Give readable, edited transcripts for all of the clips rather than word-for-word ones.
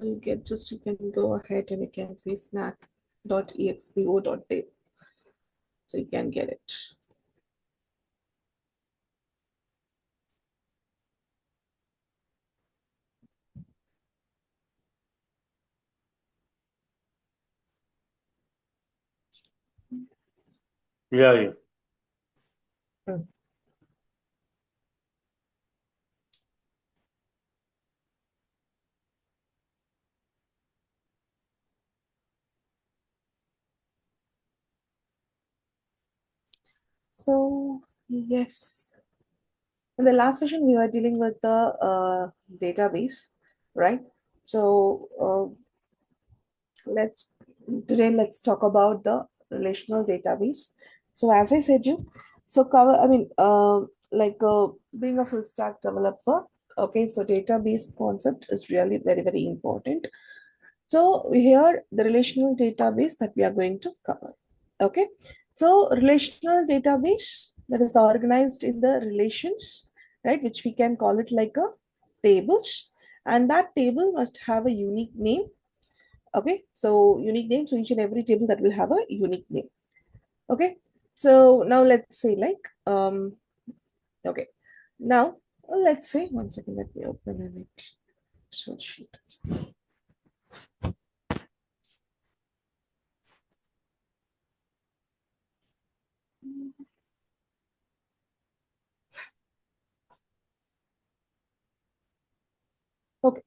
you get, just you can go ahead and you can see snack.expo.dev. So you can get it. Yeah. Mm. So yes, in the last session we were dealing with the database, right? So let's talk about the relational database. So as I said you, so cover, I mean, being a full stack developer, okay, so database concept is really very, very important. So here the relational database that we are going to cover. Okay. So relational database that is organized in the relations, right, which we can call it like a tables, and that table must have a unique name. Okay. So unique name. So each and every table that will have a unique name. Okay. So now let's say like okay. Now let's say one second, let me open an Excel sheet. Okay.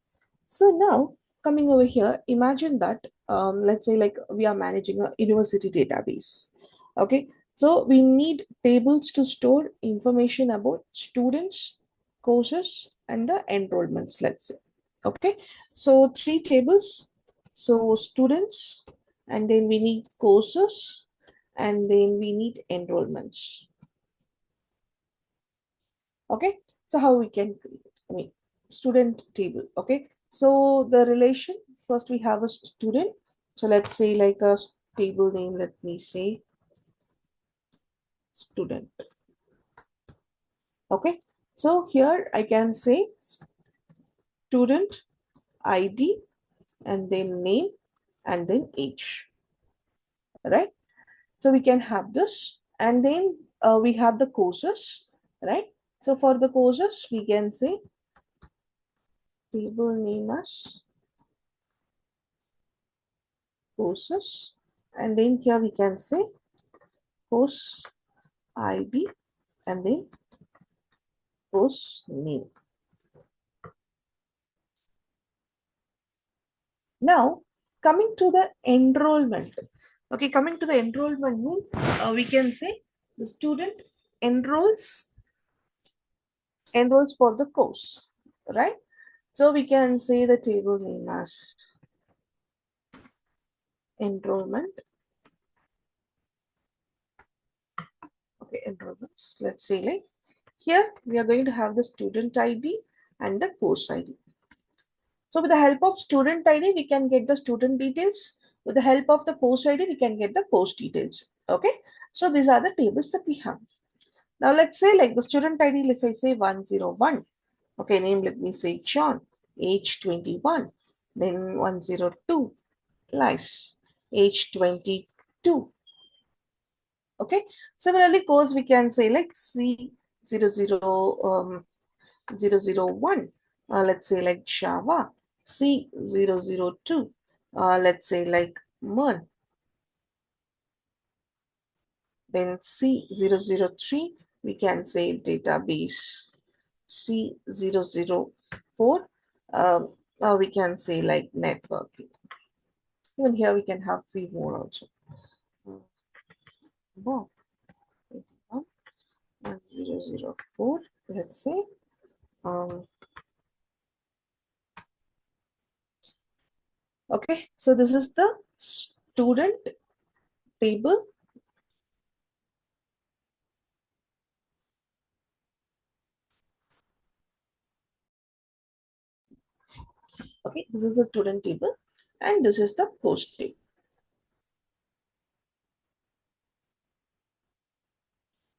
So now coming over here, imagine that let's say like we are managing a university database. Okay. So we need tables to store information about students, courses, and the enrollments, let's say. Okay. So three tables. So students, and then we need courses, and then we need enrollments. Okay. So how we can create, I mean, student table. Okay. So the relation, first we have a student. So let's say like a table name, let me say student. Okay. So here I can say student ID and then name and then age, right? So we can have this, and then we have the courses, right? So for the courses, we can say table name as courses, and then here we can say course ID and then course name. Now coming to the enrollment. Okay, coming to the enrollment means we can say the student enrolls for the course, right? So we can say the table name as enrollment. Okay, enrollments. Let's say like here we are going to have the student ID and the course ID. So with the help of student ID, we can get the student details. With the help of the course ID, we can get the course details. Okay. So these are the tables that we have. Now let's say like the student ID, if I say 101, okay, name, let me say John, age 21, then 102, lice, age 22. Okay. Similarly, course we can say like C001. Let's say like Java, C002. Let's say like MERN. Then C003, we can say database. C004, we can say like networking. Even here we can have three more also. Wow. 004, let's say. Okay, so this is the student table. Okay, this is the student table and this is the course table.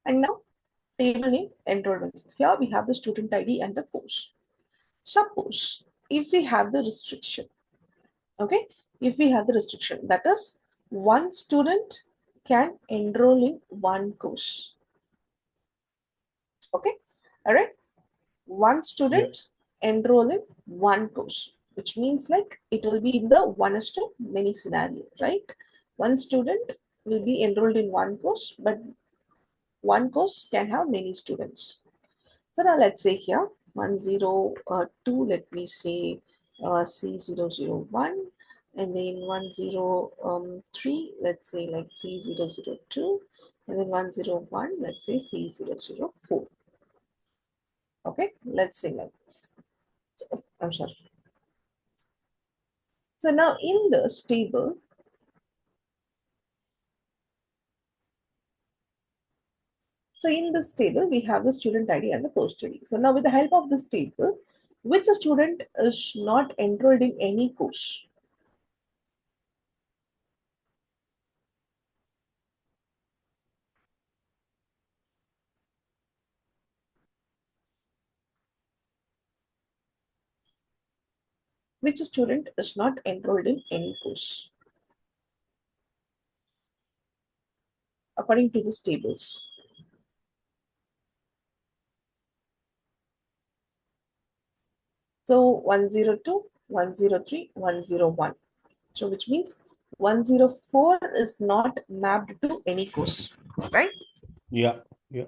And now table name enrollment. Here we have the student ID and the course. Suppose if we have the restriction, Okay, if we have the restriction, that is one student can enroll in one course. Okay, all right, one Yeah. student enroll in one course, which means like it will be in the one is to many scenario, right? One student will be enrolled in one course, but one course can have many students. So now let's say here 102, let me say C001, and then 103, let's say like C002, and then 101, let's say C004. Okay, let's say like this. I'm sorry. So now in this table, we have the student ID and the post ID. So now with the help of this table, which student is not enrolled in any course? Which student is not enrolled in any course according to these tables? So 102, 103, 101. So which means 104 is not mapped to any course, right? Yeah. Yeah.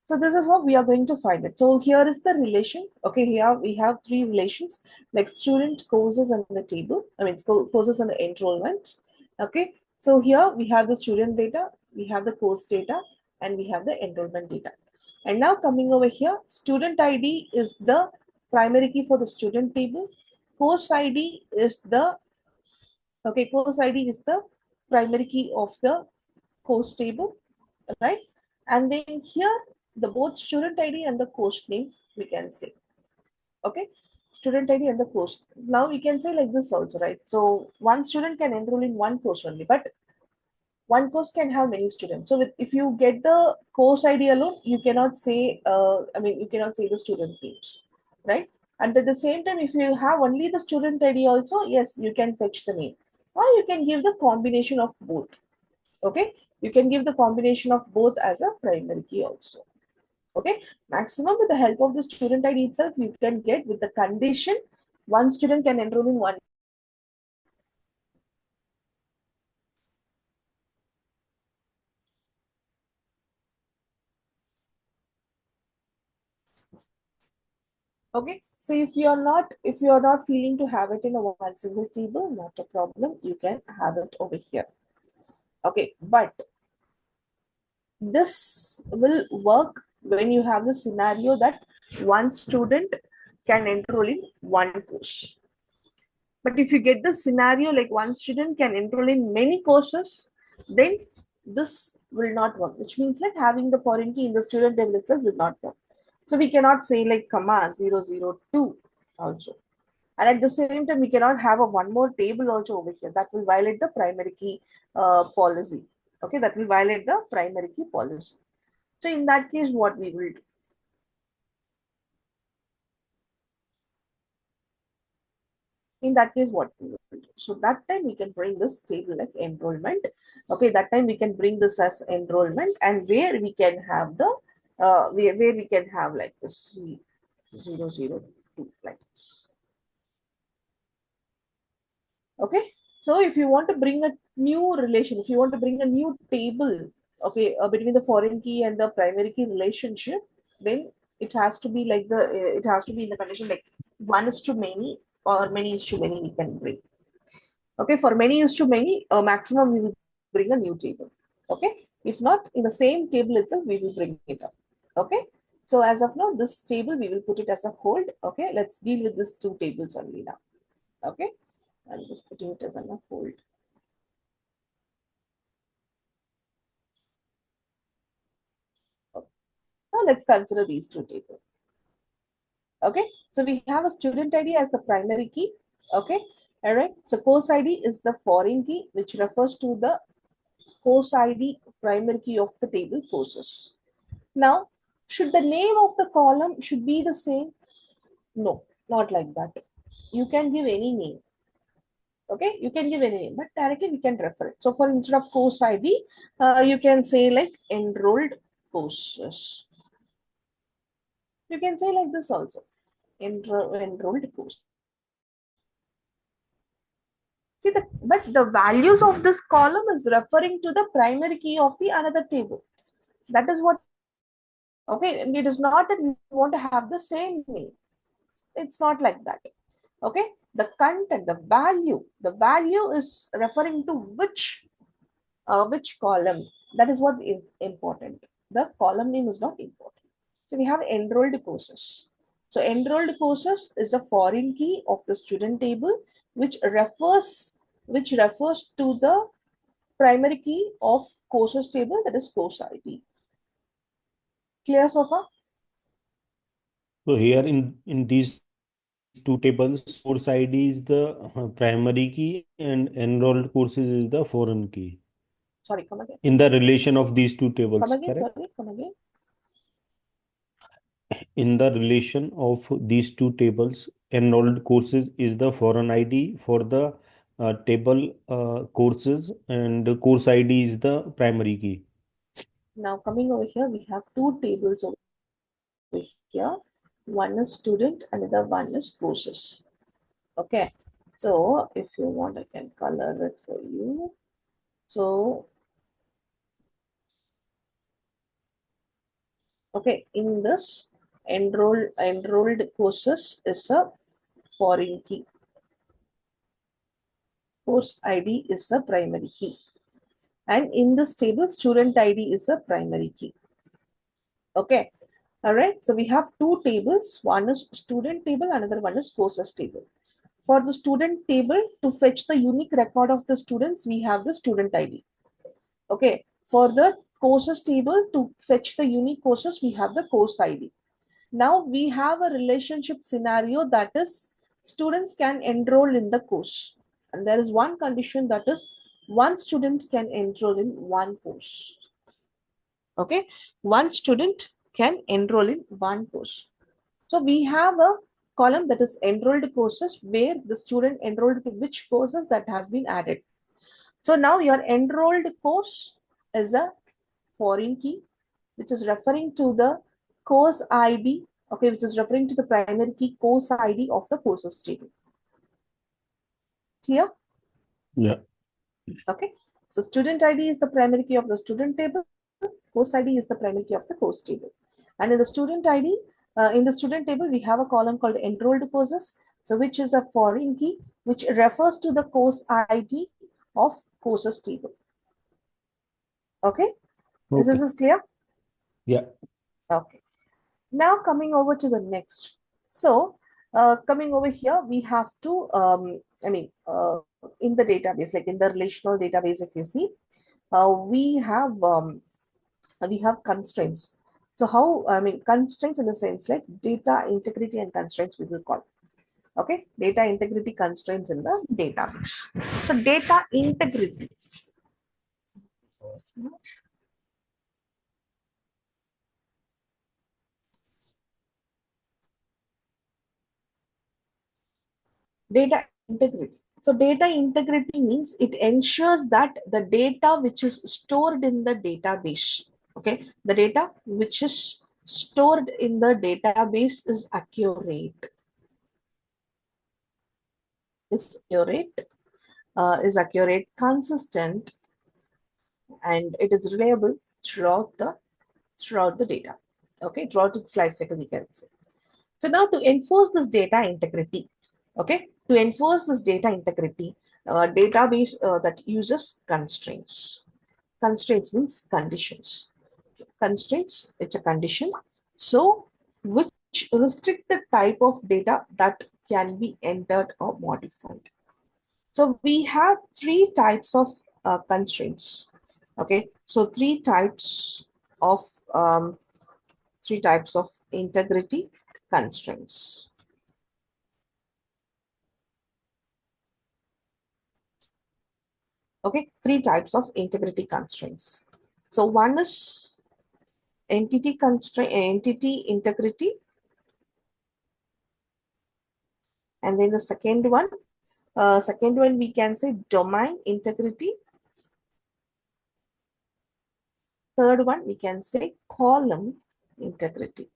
So this is how we are going to find it. So here is the relation. Okay, here we have three relations like student, courses, and the table. I mean, courses and the enrollment. Okay, so here we have the student data, we have the course data, and we have the enrollment data. And now coming over here, student ID is the primary key for the student table. Course ID is the course ID is the primary key of the course table, right? And then here, the both student ID and the course name we can say. Okay, student ID and the course. Now we can say like this also, right? So one student can enroll in one course only, but one course can have many students. So if you get the course ID alone, you cannot say, you cannot say the student names, right? And at the same time, if you have only the student ID also, yes, you can fetch the name, or you can give the combination of both. Okay, you can give the combination of both as a primary key also. Okay, maximum with the help of the student ID itself, you can get with the condition one student can enroll in one. Okay, so if you are not feeling to have it in a one single table, not a problem, you can have it over here. Okay, but this will work when you have the scenario that one student can enroll in one course. But if you get the scenario like one student can enroll in many courses, then this will not work, which means like having the foreign key in the student table itself will not work. So we cannot say like comma 002 also. And at the same time, we cannot have a one more table also over here. That will violate the primary key policy. Okay, that will violate the primary key policy. So in that case, what we will do? In that case, what we will do? So that time we can bring this table like enrollment. Okay, that time we can bring this as enrollment, and where we can have the where we can have like this 002 like this. Okay, so if you want to bring a new relation, if you want to bring a new table, okay, between the foreign key and the primary key relationship, then it has to be like it has to be in the condition like one is to many or many is to many we can bring. Okay, for many is to many, maximum we will bring a new table. Okay, if not in the same table itself, we will bring it up. Okay, so as of now, this table we will put it as a hold. Okay, let's deal with these two tables only now. Okay, I'm just putting it as a hold. Okay. Now let's consider these two tables. Okay, so we have a student ID as the primary key. Okay, all right. So course ID is the foreign key, which refers to the course ID primary key of the table courses. Now, should the name of the column should be the same? No, not like that. You can give any name. Okay, you can give any name, but directly we can refer it. So for instead of course ID, you can say like enrolled courses. You can say like this also, enrolled course. See but the values of this column is referring to the primary key of the another table. That is what it is. Okay, and it is not that we want to have the same name. It's not like that. Okay, the content, the value is referring to which column. That is what is important. The column name is not important. So we have enrolled courses. So enrolled courses is a foreign key of the student table, which refers to the primary key of courses table, that is course ID. Clear so far? So here in these two tables, course ID is the primary key and enrolled courses is the foreign key. Sorry, come again. In the relation of these two Come tables, again, correct? sorry, come again. In the relation of these two tables, enrolled courses is the foreign ID for the table courses, and the course ID is the primary key. Now coming over here, we have two tables over here. One is student, another one is courses. Okay. So if you want, I can color it for you. So, okay, in this enrolled courses is a foreign key. Course ID is a primary key. And in this table, student ID is a primary key. Okay. All right. So we have two tables. One is student table, another one is courses table. For the student table, to fetch the unique record of the students, we have the student ID. Okay. For the courses table, to fetch the unique courses, we have the course ID. Now we have a relationship scenario, that is students can enroll in the course. And there is one condition, that is one student can enroll in one course. Okay. One student can enroll in one course. So we have a column that is enrolled courses, where the student enrolled to which courses that has been added. So now your enrolled course is a foreign key, which is referring to the course ID, okay, which is referring to the primary key course ID of the courses table. Clear? Yeah. Okay. So student ID is the primary key of the student table. Course ID is the primary key of the course table. And in the student ID, in the student table, we have a column called enrolled courses, so which is a foreign key, which refers to the course ID of courses table. Okay. Is Okay. this clear? Yeah. Okay. Now coming over to the next. So coming over here, we have to, in the database, like in the relational database, if you see, we have constraints. So how, constraints in the sense like data integrity and constraints we will call. Okay, data integrity constraints in the database. So data integrity. Data integrity. So data integrity means it ensures that the data which is stored in the database, okay, the data which is stored in the database is accurate, consistent, and it is reliable throughout the data. Okay, throughout its life cycle, we can say. So now to enforce this data integrity, okay, to enforce this data integrity, database that uses constraints. Constraints means conditions. Constraints, it's a condition. So which restrict the type of data that can be entered or modified. So we have three types of constraints. Okay, so of um, three types of integrity constraints. Okay, three types of integrity constraints. So one is entity integrity, and then the second one Second one, we can say domain integrity. Third one, we can say column integrity.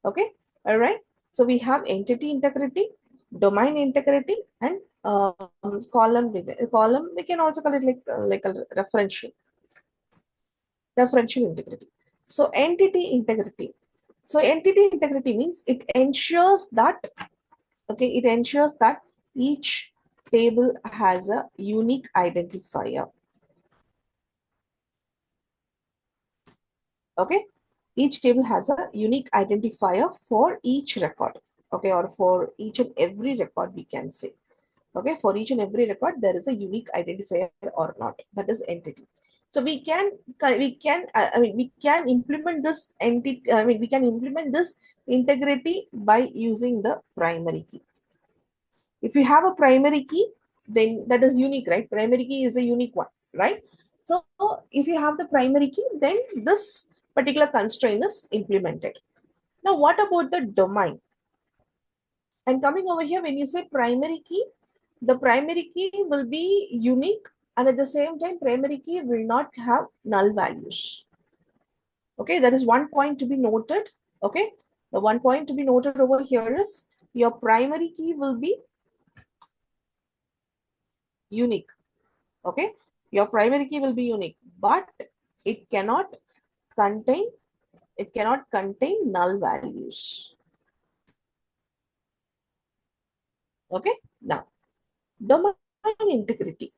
Okay, all right. So we have entity integrity, domain integrity, and column. Column, we can also call it like a referential integrity. So entity integrity. So entity integrity means it ensures that, okay, it ensures that each table has a unique identifier. Okay, each table has a unique identifier for each record. Okay, or for each and every record, we can say. Okay, for each and every record, there is a unique identifier or not. That is entity. So we can implement this entity. We can implement this integrity by using the primary key. If you have a primary key, then that is unique, right? Primary key is a unique one, right? So if you have the primary key, then this particular constraint is implemented. Now, what about the domain? And coming over here, when you say primary key, the primary key will be unique, and at the same time, primary key will not have null values. Okay, that is one point to be noted. Okay, the one point to be noted over here is your primary key will be unique. Okay, your primary key will be unique, but it cannot contain null values. Okay, now domain integrity.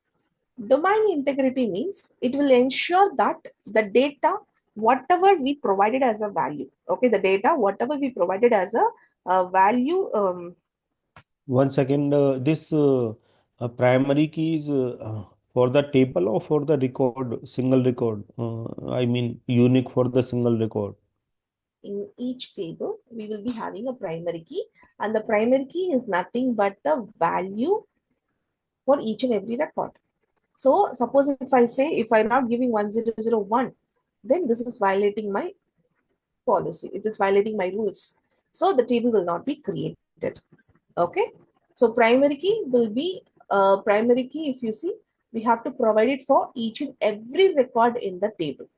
Domain integrity means it will ensure that the data, whatever we provided as a value, okay, the data, whatever we provided as a value. 1 second. This primary key is for the table or for the record, single record. I mean, unique for the single record. In each table, we will be having a primary key, and the primary key is nothing but the value for each and every record. So suppose if I say, if I'm not giving 1001, then this is violating my policy. It is violating my rules. So the table will not be created. Okay. So primary key will be primary key. If you see, we have to provide it for each and every record in the table.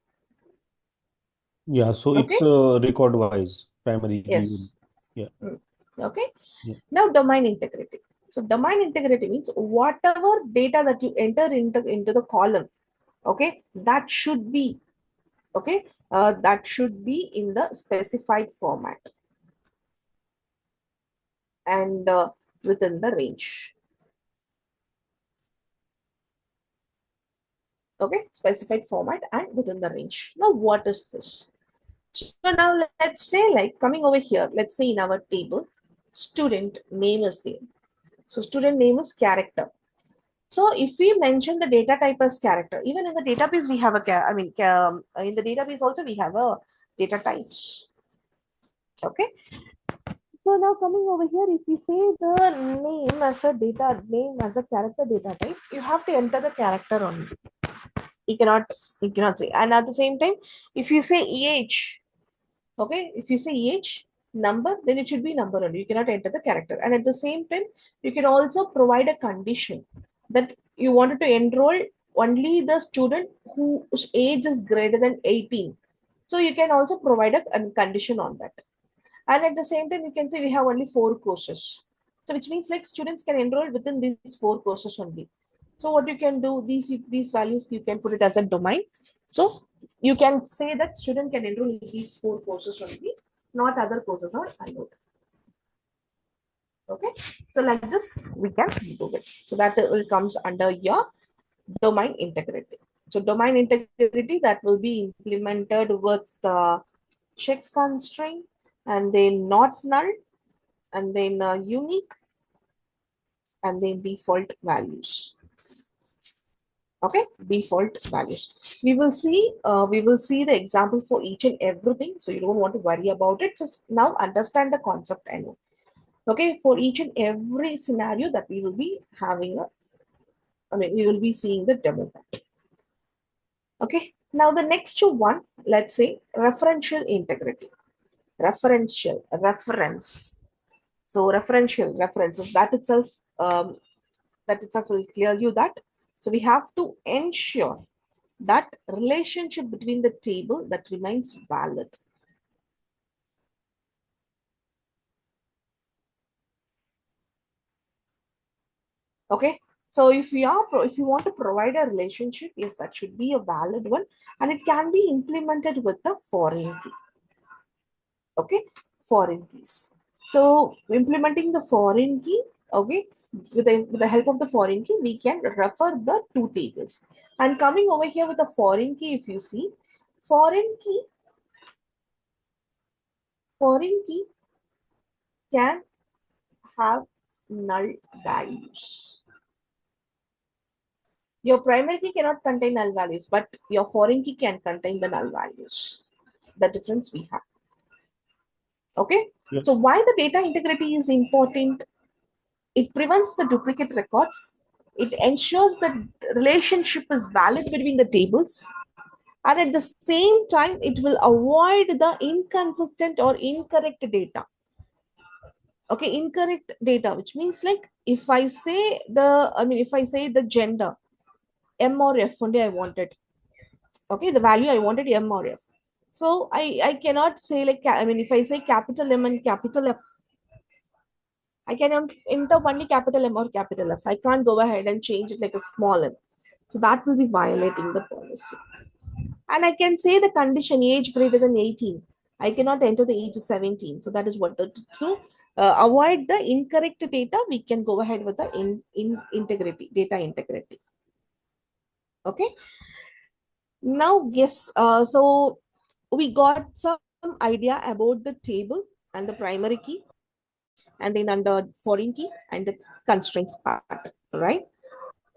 Yeah, so Okay. it's record wise, primary key. Yes. Yeah, Okay. yeah. Now domain integrity. So domain integrity means whatever data that you enter into the column, okay, that should be, okay, that should be in the specified format and within the range. Okay, specified format and within the range. Now, what is this? So now let's say, like, coming over here, let's say in our table, student name is there. So student name is character. So if we mention the data type as character, even in the database we have in the database also we have a data types. Okay. So now coming over here, if we say the name as a data name as a character data type, you have to enter the character only. You cannot say. And at the same time, if you say age, okay, if you say age number, then it should be number only. You cannot enter the character. And at the same time, you can also provide a condition that you wanted to enroll only the student whose age is greater than 18. So you can also provide a condition on that. And at the same time, you can say we have only 4 courses. So which means like students can enroll within these 4 courses only. So what you can do, these values, you can put it as a domain. So you can say that student can enroll in these 4 courses only, not other courses are allowed. Okay. So like this, we can do it. So that will comes under your domain integrity. So domain integrity that will be implemented with check constraint and then not null and then unique and then default values. Okay, default values. We will see the example for each and everything, so you don't want to worry about it. Just now understand the concept. I know. Okay, for each and every scenario that we will be having we will be seeing the demo. Okay, now the next one, let's say referential integrity. Referential reference. So referential references, that itself will clear you that. So we have to ensure that relationship between the table that remains valid. Okay, so if you want to provide a relationship, yes, that should be a valid one, and it can be implemented with the foreign key. Okay, foreign keys. So implementing the foreign key, okay, with the help of the foreign key, we can refer the two tables. And coming over here with the foreign key, if you see, foreign key, foreign key can have null values. Your primary key cannot contain null values, but your foreign key can contain the null values. The difference we have. Okay. Yep. So why the data integrity is important? It prevents the duplicate records. It ensures that relationship is valid between the tables. And at the same time, it will avoid the inconsistent or incorrect data. Okay, incorrect data, which means like if I say the gender, M or F only I wanted. Okay, the value I wanted M or F. So I cannot say like, if I say capital M and capital F, I can enter only capital M or capital F. I can't go ahead and change it like a small m. So that will be violating the policy. And I can say the condition age greater than 18. I cannot enter the age 17. So that is what to avoid the incorrect data, we can go ahead with the integrity, data integrity. Okay. Now, yes, so we got some idea about the table and the primary key, and then under foreign key and the constraints part, right?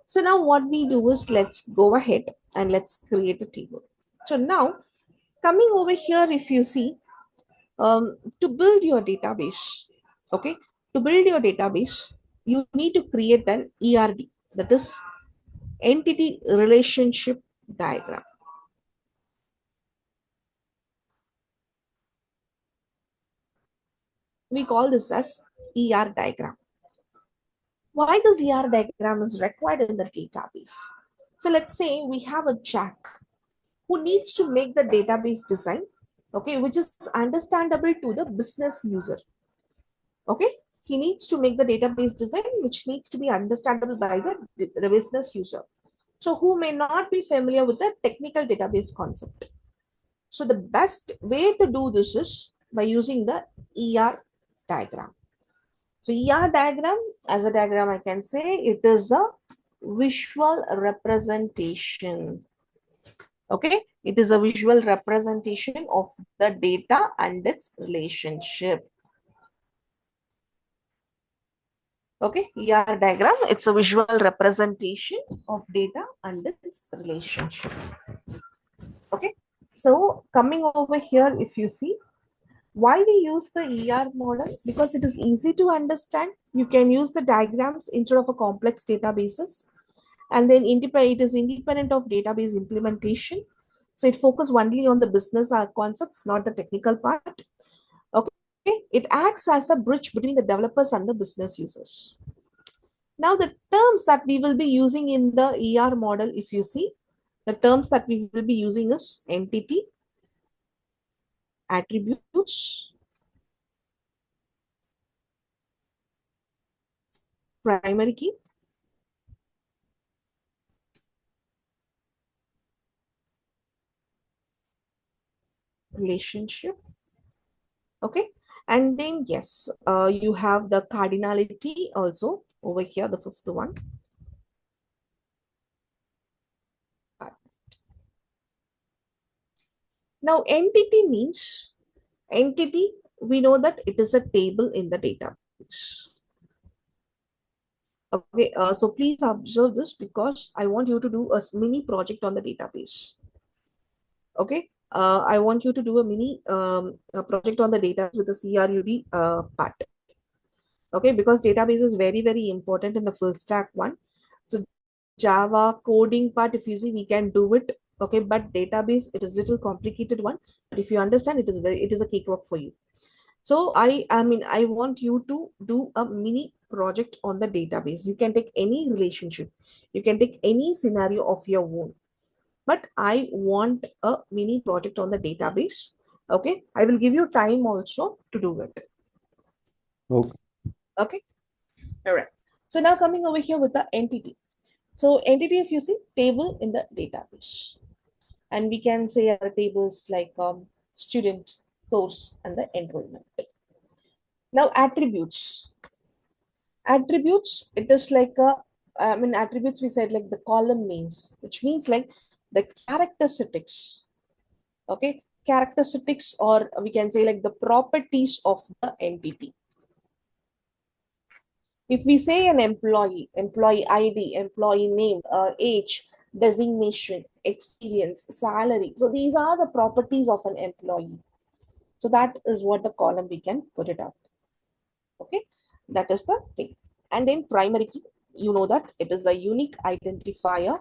So now what we do is let's go ahead and let's create a table. So now coming over here, if you see, to build your database, okay, to build your database, you need to create an ERD, that is entity relationship diagram. We call this as ER diagram. Why this ER diagram is required in the database? So let's say we have a Jack who needs to make the database design, okay, which is understandable to the business user. Okay, he needs to make the database design which needs to be understandable by the business user. So who may not be familiar with the technical database concept. So the best way to do this is by using the ER diagram. So ER diagram, as a diagram, I can say it is a visual representation. Okay, it is a visual representation of the data and its relationship. Okay, ER diagram, it's a visual representation of data and its relationship. Okay, so coming over here, if you see, why we use the ER model? Because it is easy to understand. You can use the diagrams instead of a complex databases. And then it is independent of database implementation. So it focuses only on the business concepts, not the technical part. Okay, it acts as a bridge between the developers and the business users. Now the terms that we will be using in the ER model, if you see, the terms that we will be using is entity, attributes, primary key, relationship. Okay, and then yes, you have the cardinality also over here, the fifth one. Now entity means, entity, we know that it is a table in the database. Okay, so please observe this because I want you to do a mini project on the database. Okay, I want you to do a mini project on the data with the CRUD part. Okay, because database is very, very important in the full stack one. So Java coding part, if you see, we can do it. Okay, but database, it is little complicated one. But if you understand, it is a cakewalk for you. So I want you to do a mini project on the database. You can take any relationship, you can take any scenario of your own, but I want a mini project on the database. Okay, I will give you time also to do it. Okay. Okay, all right. So now coming over here with the entity. So entity, if you see, table in the database, and we can say our tables like student, course, and the enrollment. Now attributes. Attributes, it is like a, attributes we said like the column names, which means like the characteristics. Okay, characteristics, or we can say like the properties of the entity. If we say an employee, employee ID, employee name, age, designation, experience, salary. So these are the properties of an employee. So that is what the column we can put it up. Okay, that is the thing. And then primary key, you know that it is a unique identifier.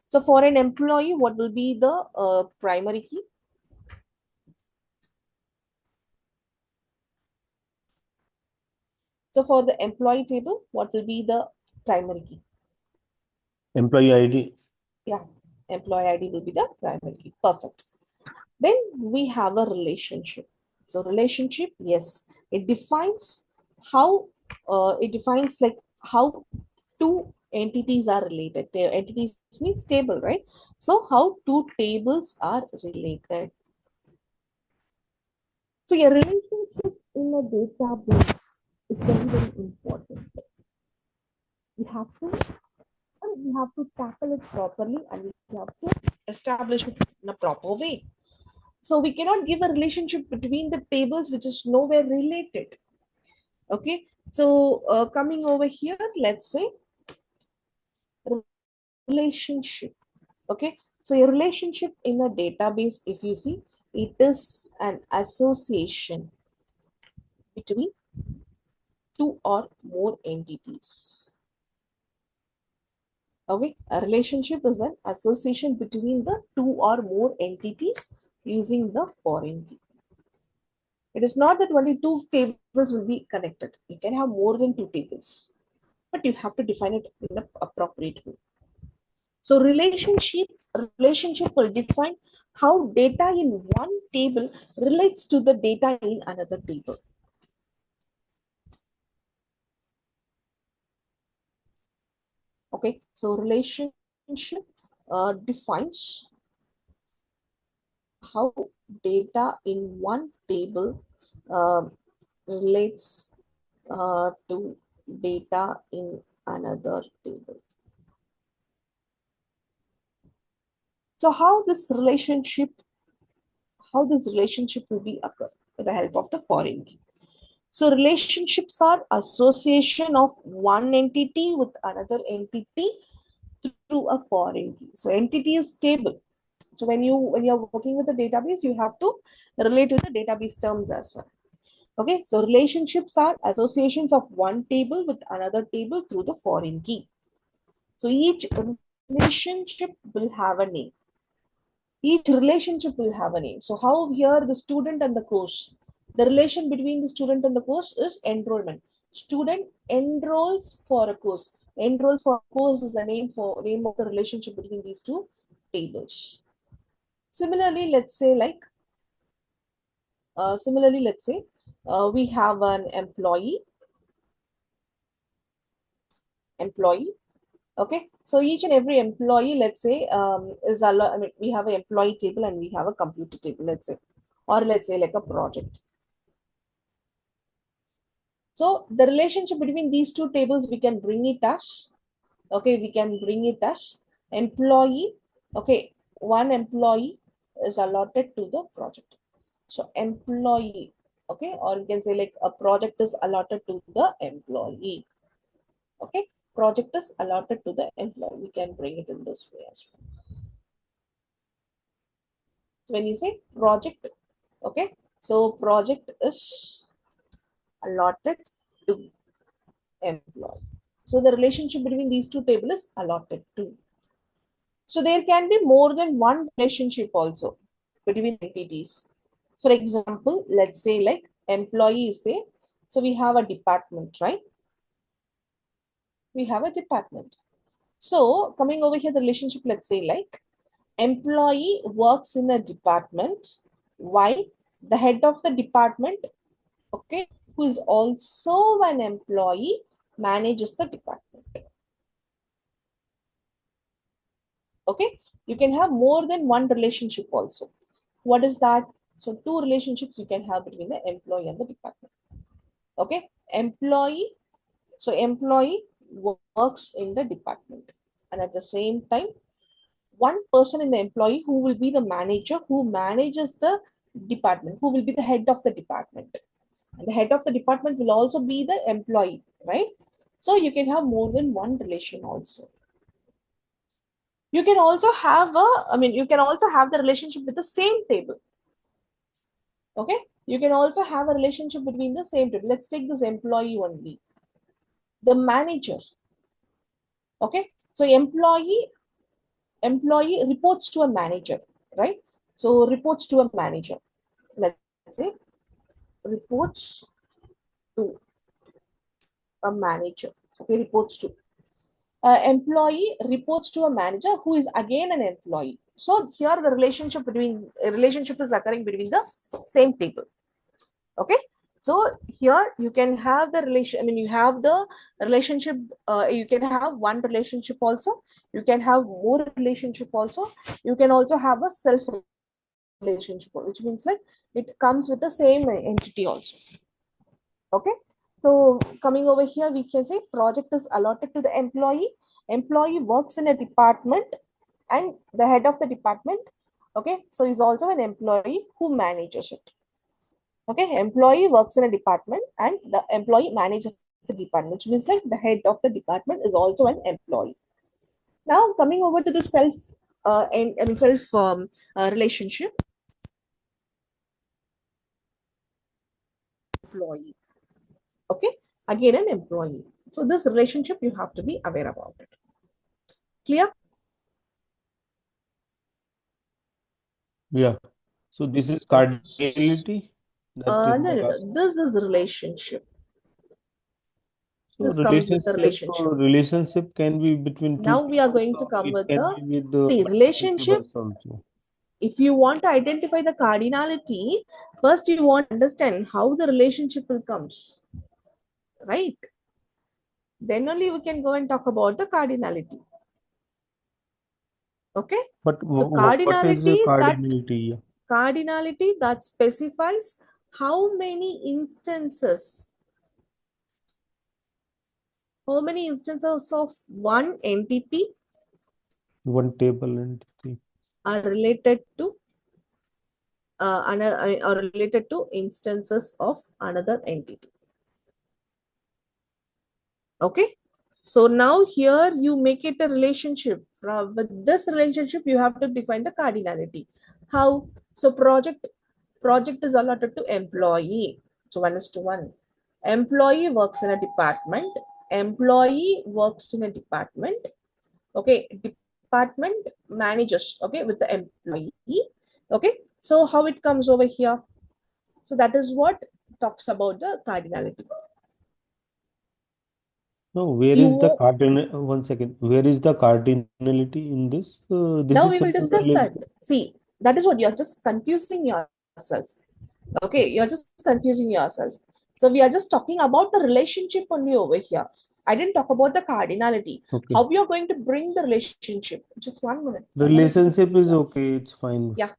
So for an employee, what will be the primary key? So for the employee table, what will be the primary key? Employee ID. Yeah, employee ID will be the primary key. Perfect. Then we have a relationship. So relationship, yes, it defines how it defines like how two entities are related. The entities means table, right? So how two tables are related. So your relationship in a database is very, very important. You have to tackle it properly, and we have to establish it in a proper way. So we cannot give a relationship between the tables which is nowhere related. Okay. So coming over here, let's say relationship. Okay. So a relationship in a database, if you see, it is an association between two or more entities. Okay. A relationship is an association between the two or more entities using the foreign key. It is not that only two tables will be connected. You can have more than two tables, but you have to define it in an appropriate way. So relationship will define how data in one table relates to the data in another table. Okay, so relationship defines how data in one table relates to data in another table. So how this relationship will be occur with the help of the foreign key. So relationships are association of one entity with another entity through a foreign key. So entity is table. So when you're working with a database, you have to relate to the database terms as well. Okay, so relationships are associations of one table with another table through the foreign key. So each relationship will have a name. Each relationship will have a name. So how here the student and the course, the relation between the student and the course is enrollment. Student enrolls for a course. Enrolls for a course is the name of the relationship between these two tables. Similarly, let's say we have an employee. Okay, so each and every employee, let's say, we have an employee table and we have a computer table, let's say, or let's say like a project. So the relationship between these two tables, we can bring it as, okay, we can bring it as employee. Okay, one employee is allotted to the project. So employee, okay, or you can say like a project is allotted to the employee. Okay, project is allotted to the employee. We can bring it in this way as well. So when you say project, okay, so project is allotted to employee. So the relationship between these two tables is allotted to. So there can be more than one relationship also between entities. For example, let's say like employee is there. So we have a department, right? We have a department. So coming over here, the relationship, let's say like employee works in a department. Why? The head of the department, okay, who is also an employee, manages the department. Okay, you can have more than one relationship also. What is that? So two relationships you can have between the employee and the department. Okay, employee. So employee works in the department, and at the same time, one person in the employee who will be the manager who manages the department, who will be the head of the department. And the head of the department will also be the employee, right? So you can have more than one relation also. You can also have you can also have the relationship with the same table. Okay, you can also have a relationship between the same table. Let's take this employee only, the manager. Okay, so employee reports to a manager, right? So reports to a manager. Let's say reports to a manager. Okay, reports to employee reports to a manager who is again an employee. So here the relationship is occurring between the same table. Okay, so here you can have the relation. I mean, you have the relationship. You can have one relationship also. You can have more relationship also. You can also have a self relationship, which means like it comes with the same entity also. Okay, so coming over here, we can say project is allotted to the employee. Employee works in a department, and the head of the department, okay, so is also an employee who manages it. Okay, employee works in a department and the employee manages the department, which means like the head of the department is also an employee. Now coming over to the self relationship, employee. Okay, again an employee. So this relationship you have to be aware about it. Clear? Yeah. So this is cardinality that No, you no, are no. asking. This is relationship. So This comes with the relationship. relationship can be between two Now we are people, going to or come it with can the, be with see, multiple relationship. tables also. If you want to identify the cardinality, first you want to understand how the relationship will comes, right? Then only we can go and talk about the cardinality. Okay. But So what is the cardinality? cardinality that specifies how many instances of one entity One table entity. are related to or related to instances of another entity. Okay, so now here you make it a relationship. With this relationship you have to define the cardinality. How? So project is allotted to employee, so 1:1. Employee works in a department. Employee works in a department. Okay, department managers, okay, with the employee. Okay, so how it comes over here? So that is what talks about the cardinality. No, where is the You cardinal? One second. Where is the cardinality in this? This is Now we will something discuss related. that. See, that is what you're just confusing yourself. Okay, you're just confusing yourself. So we are just talking about the relationship only over here. I didn't talk about the cardinality. Okay. How we are going to bring the relationship? Just 1 minute. Someone is Relationship is okay. It's fine. yeah.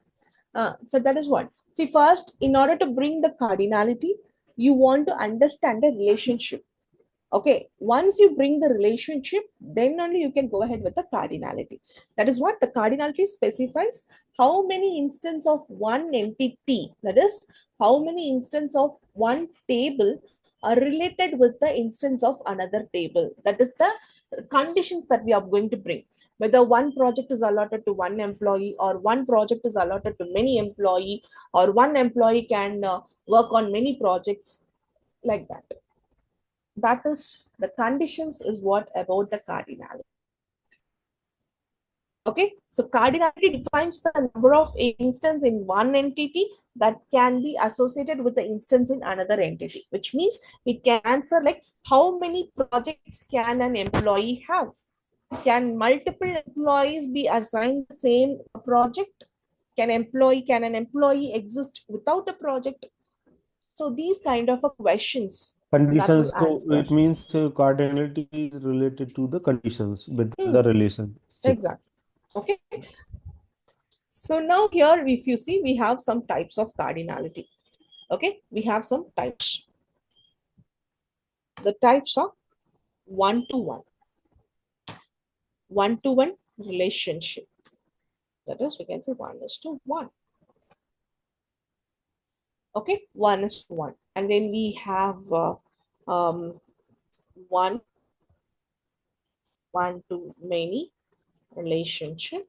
So that is what. See, first, in order to bring the cardinality, you want to understand the relationship. Okay, once you bring the relationship, then only you can go ahead with the cardinality. That is what the cardinality specifies how many instances of one entity, that is, how many instances of one table are related with the instance of another table. That is the conditions that we are going to bring. Whether one project is allotted to one employee or one project is allotted to many employee or one employee can work on many projects like that. That is the conditions is what about the cardinality. Okay, so cardinality defines the number of instances in one entity that can be associated with the instance in another entity, which means it can answer like how many projects can an employee have? Can multiple employees be assigned the same project? Can an employee exist without a project? So these kind of questions that will Conditions, so answer. it means cardinality is related to the conditions within Hmm, the relationship. exactly. Okay. So now here, if you see, we have some types of cardinality. Okay, we have some types. The types are one-to-one, one-to-one relationship. That is, we can say one is to one. Okay, one is to one, and then we have um, one, one to many relationship,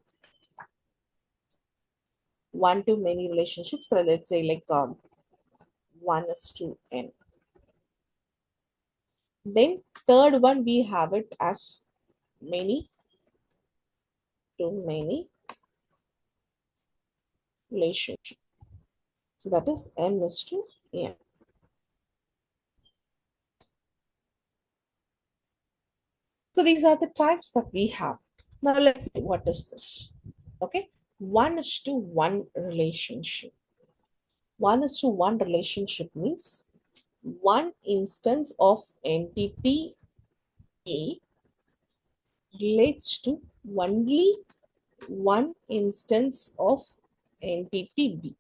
one to many relationships. So let's say like one is to n. Then third one we have it as many to many relationship. So that is m is to n. So these are the types that we have. Now let's see what is this. Okay, one is to one relationship. One is to one relationship means one instance of entity A relates to only one instance of entity B,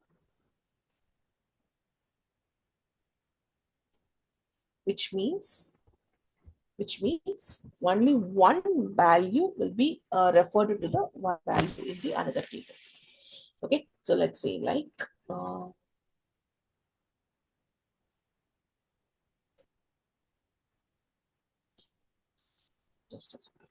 which means only one value will be referred to the one value in the another table. Okay, so let's say like just a second.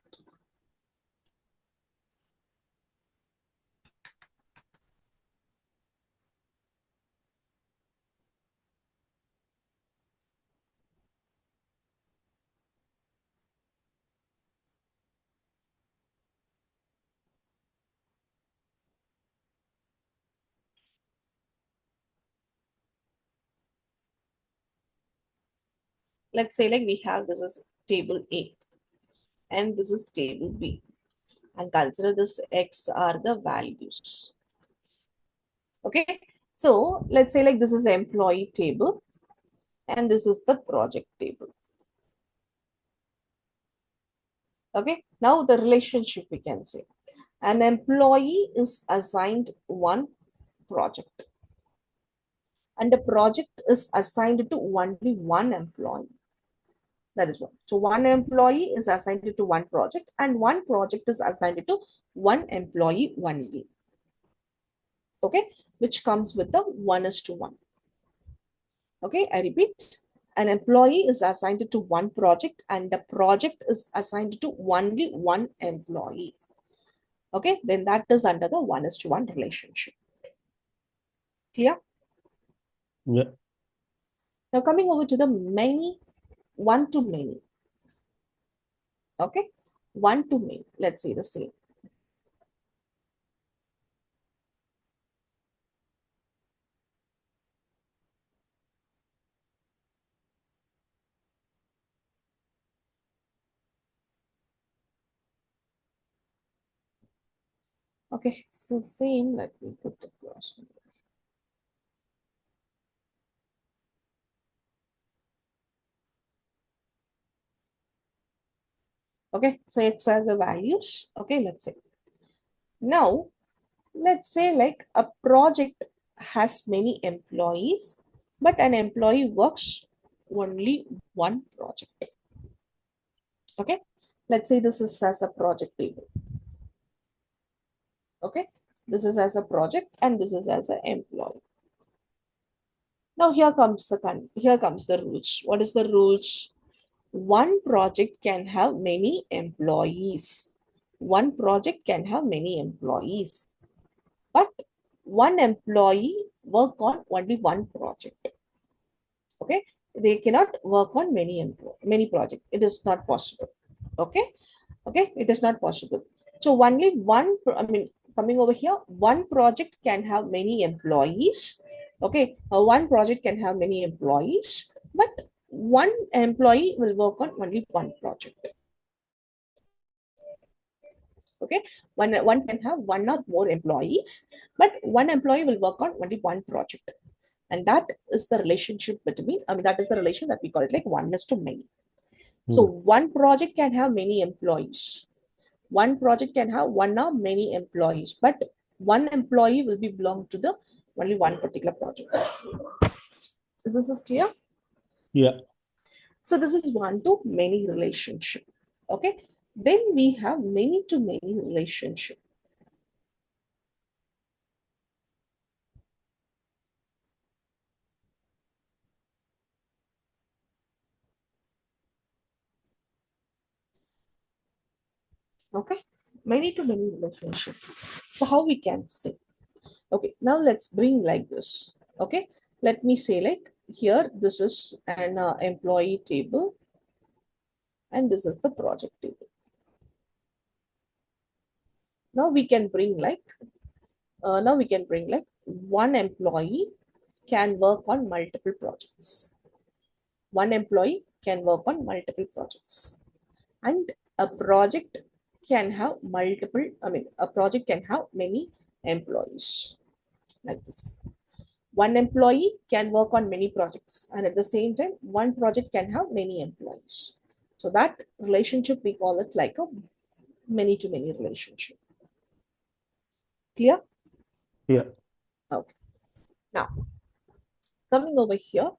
Let's say like we have this is table A and this is table B, and consider this X are the values. Okay, so let's say like this is employee table and this is the project table. Okay, now the relationship we can say an employee is assigned one project and a project is assigned to only one employee. That is one. So one employee is assigned to one project and one project is assigned to one employee only. Okay, which comes with the one is to one. Okay, I repeat, an employee is assigned to one project and the project is assigned to only one employee. Okay, then that is under the one is to one relationship. Clear? Yeah. Now coming over to the many, one to many. Okay, one to many. Let's say the same. Okay, so same. Let me put the cross. Okay, so X are the values. Okay, let's say. Now, let's say like a project has many employees, but an employee works only one project. Okay, let's say this is as a project table. Okay, this is as a project and this is as an employee. Now here comes the rules. What is the rules? One project can have many employees. One project can have many employees, but one employee work on only one project. Okay, they cannot work on many projects. It is not possible. Okay, okay, it is not possible. So only one, coming over here, one project can have many employees. Okay, one project can have many employees, but one employee will work on only one project. Okay, one can have one or more employees, but one employee will work on only one project. And that is the relationship between, that is the relation that we call it like oneness to many. So Hmm. one project can have many employees. One project can have one or many employees, but one employee will be belong to the only one particular project. Is this clear? Yeah. So this is one to many relationship. Okay. Then we have many to many relationship. Okay. Many to many relationship. So how we can say? Okay. Now let's bring like this. Okay. Let me say like here, this is an employee table and this is the project table. Now we can bring like one employee can work on multiple projects. One employee can work on multiple projects. And a project can have multiple, a project can have many employees like this. One employee can work on many projects. And at the same time, one project can have many employees. So that relationship, we call it like a many to many relationship. Clear? Yeah. Okay. Now, coming over here,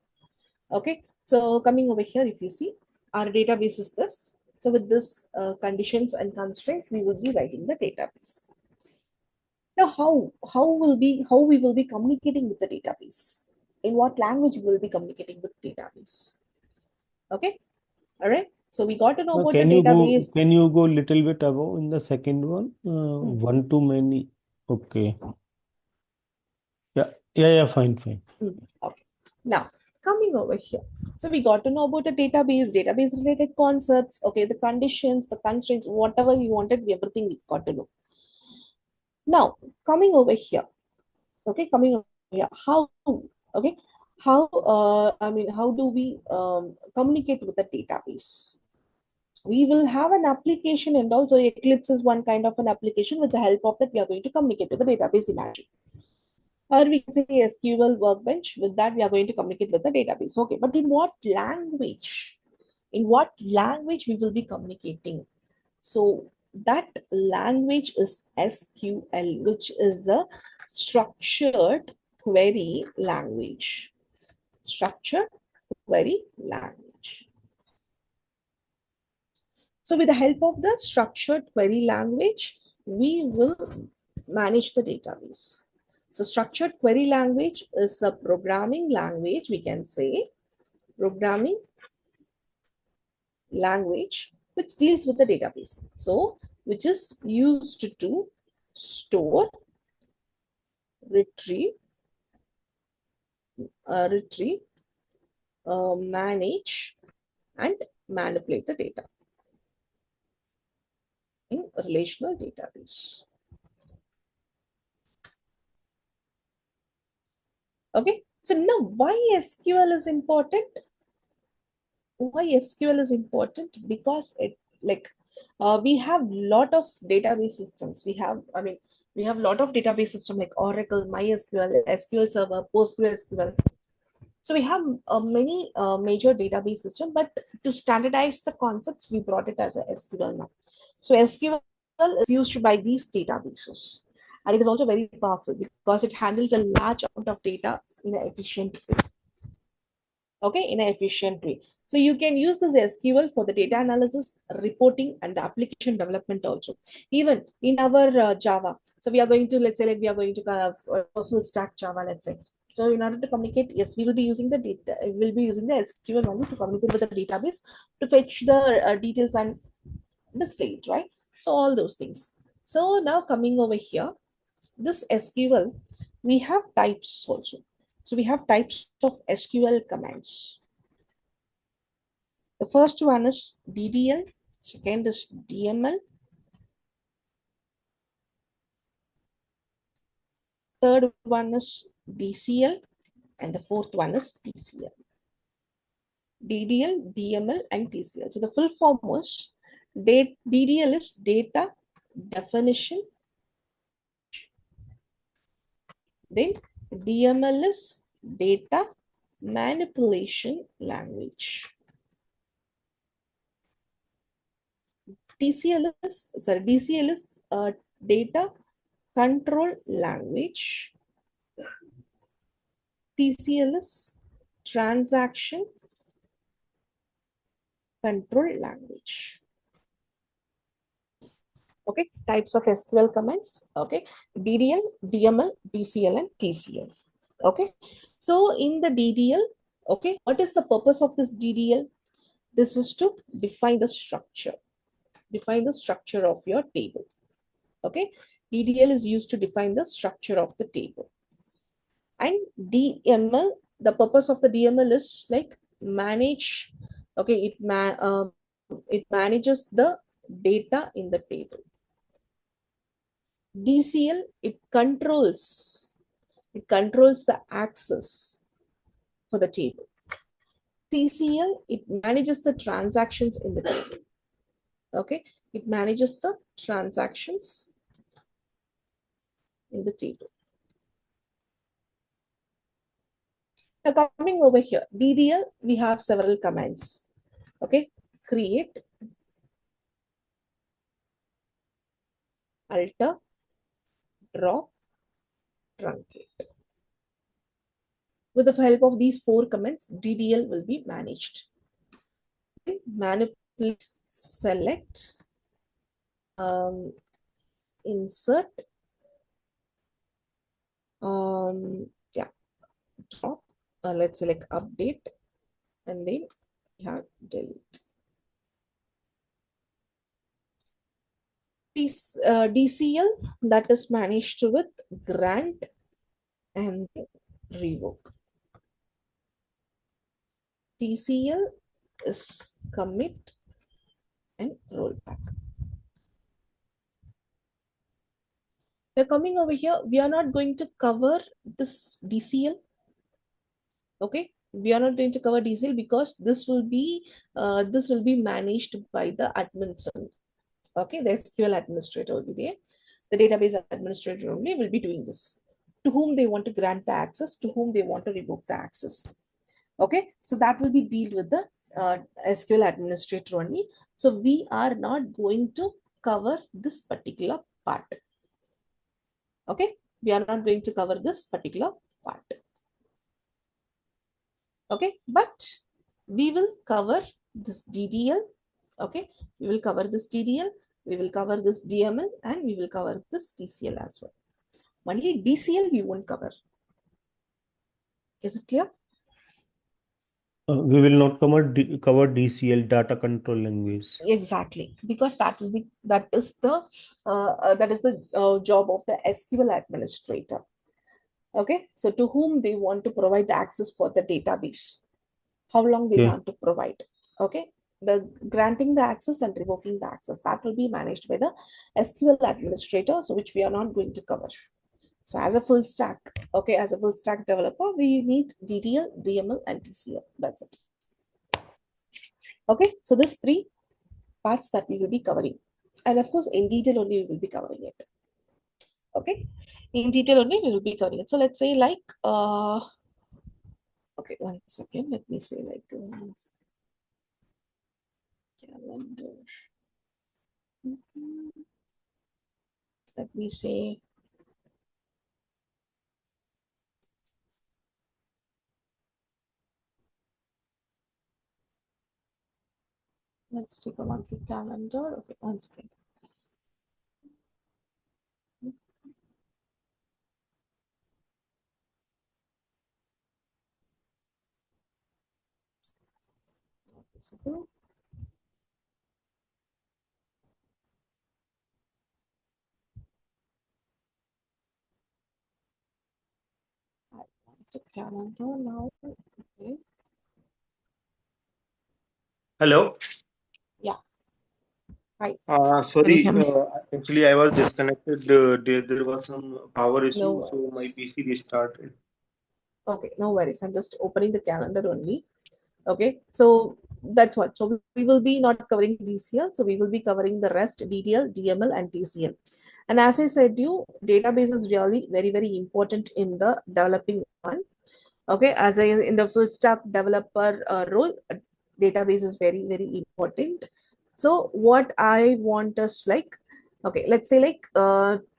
okay, so coming over here, if you see, our database is this. So with this conditions and constraints, we will be writing the database. Now, how we will be communicating with the database? In what language we will be communicating with database? Okay, all right. So we got to know Now, about the database. can you go little bit above in the second one? Hmm, One too many. Okay. Yeah. Yeah. Yeah. Fine. Fine. hmm, okay. Now coming over here. So we got to know about the database related concepts. Okay, the conditions, the constraints, whatever we wanted, everything we got to know. Now, coming over here, okay, coming over here, how, okay, how do we communicate with the database? We will have an application, and also Eclipse is one kind of an application. With the help of that, we are going to communicate with the database, imagine. Or we can say SQL workbench. With that, we are going to communicate with the database. Okay, but in what language? In what language we will be communicating? So that language is SQL, which is a structured query language. Structured query language. So with the help of the structured query language, we will manage the database. So structured query language is a programming language, we can say, programming language which deals with the database. So which is used to store, retrieve, retrieve, manage, and manipulate the data in a relational database. Okay, so now why SQL is important? Why SQL is important? Because it like we have lot of database systems. We have lot of database system like Oracle, MySQL, SQL Server, PostgreSQL. So we have many major database system, but to standardize the concepts, we brought it as a SQL now. So SQL is used by these databases, and it is also very powerful because it handles a large amount of data in an efficient way. Okay, in an efficient way. So you can use this SQL for the data analysis, reporting, and the application development also. Even in our Java. So we are going to, let's say, like we are going to have full stack Java, let's say. So in order to communicate, yes, we will be using the data. We'll be using the SQL only to communicate with the database to fetch the details and display it, right? So all those things. So now coming over here, this SQL, we have types also. So we have types of SQL commands. The first one is DDL, second is DML, third one is DCL, and the fourth one is TCL. DDL, DML, and TCL. So the full form was DDL is data definition. Then DML is data manipulation language. DCL is data control language. TCL is transaction control language. Okay, types of SQL commands. Okay, DDL, DML, DCL, and TCL. Okay, so in the DDL, okay, what is the purpose of this DDL? This is to define the structure. Define the structure of your table. Okay, DDL is used to define the structure of the table. And DML, the purpose of the DML is like manage. Okay, it manages the data in the table. DCL, it controls the access for the table. TCL, it manages the transactions in the table. Okay, it manages the transactions in the table. Now coming over here, DDL, we have several commands. Okay, create, alter, drop, truncate. With the help of these four commands, DDL will be managed. Okay, manipulate, select, insert, yeah, drop, let's select update, and then we have delete. DCL, that is managed with grant and revoke. TCL is commit and roll back. Now coming over here, we are not going to cover this DCL. Okay, we are not going to cover DCL because this will be managed by the admin. Okay, the SQL administrator will be there. The database administrator only will be doing this. To whom they want to grant the access, to whom they want to revoke the access. Okay, so that will be dealt with the SQL administrator only. So we are not going to cover this particular part. Okay, we are not going to cover this particular part. Okay, but we will cover this DDL. Okay, we will cover this DDL, we will cover this DML, and we will cover this TCL as well. Only DCL we won't cover. Is it clear? We will not cover DCL, data control language. Exactly, because that is the job of the SQL administrator. Okay, so to whom they want to provide access for the database, how long they Yeah. want to provide. Okay, the granting the access and revoking the access, that will be managed by the SQL administrator, so which we are not going to cover. So as a full stack, okay, as a full stack developer, we need DDL, DML, and TCL. That's it. Okay, so these three parts that we will be covering, and of course in detail only we will be covering it. Okay, in detail only we will be covering it. So let's say like okay, 1 second, let me say like calendar. Let me say let's take a monthly calendar. Okay, 1 second. Visible. I want a calendar now. Okay. Hello. Yeah. Hi, can you Sorry, hear me? actually I was disconnected. There was some power No issue, so my worries. PC restarted. Okay, no worries. I'm just opening the calendar only. Okay, so that's what. So we will be not covering DCL. So we will be covering the rest DDL, DML, and TCL. And as I said, you database is really very, very important in the developing one. Okay, as I in the full stack developer role, database is very, very important. So what I want us like, okay, let's say like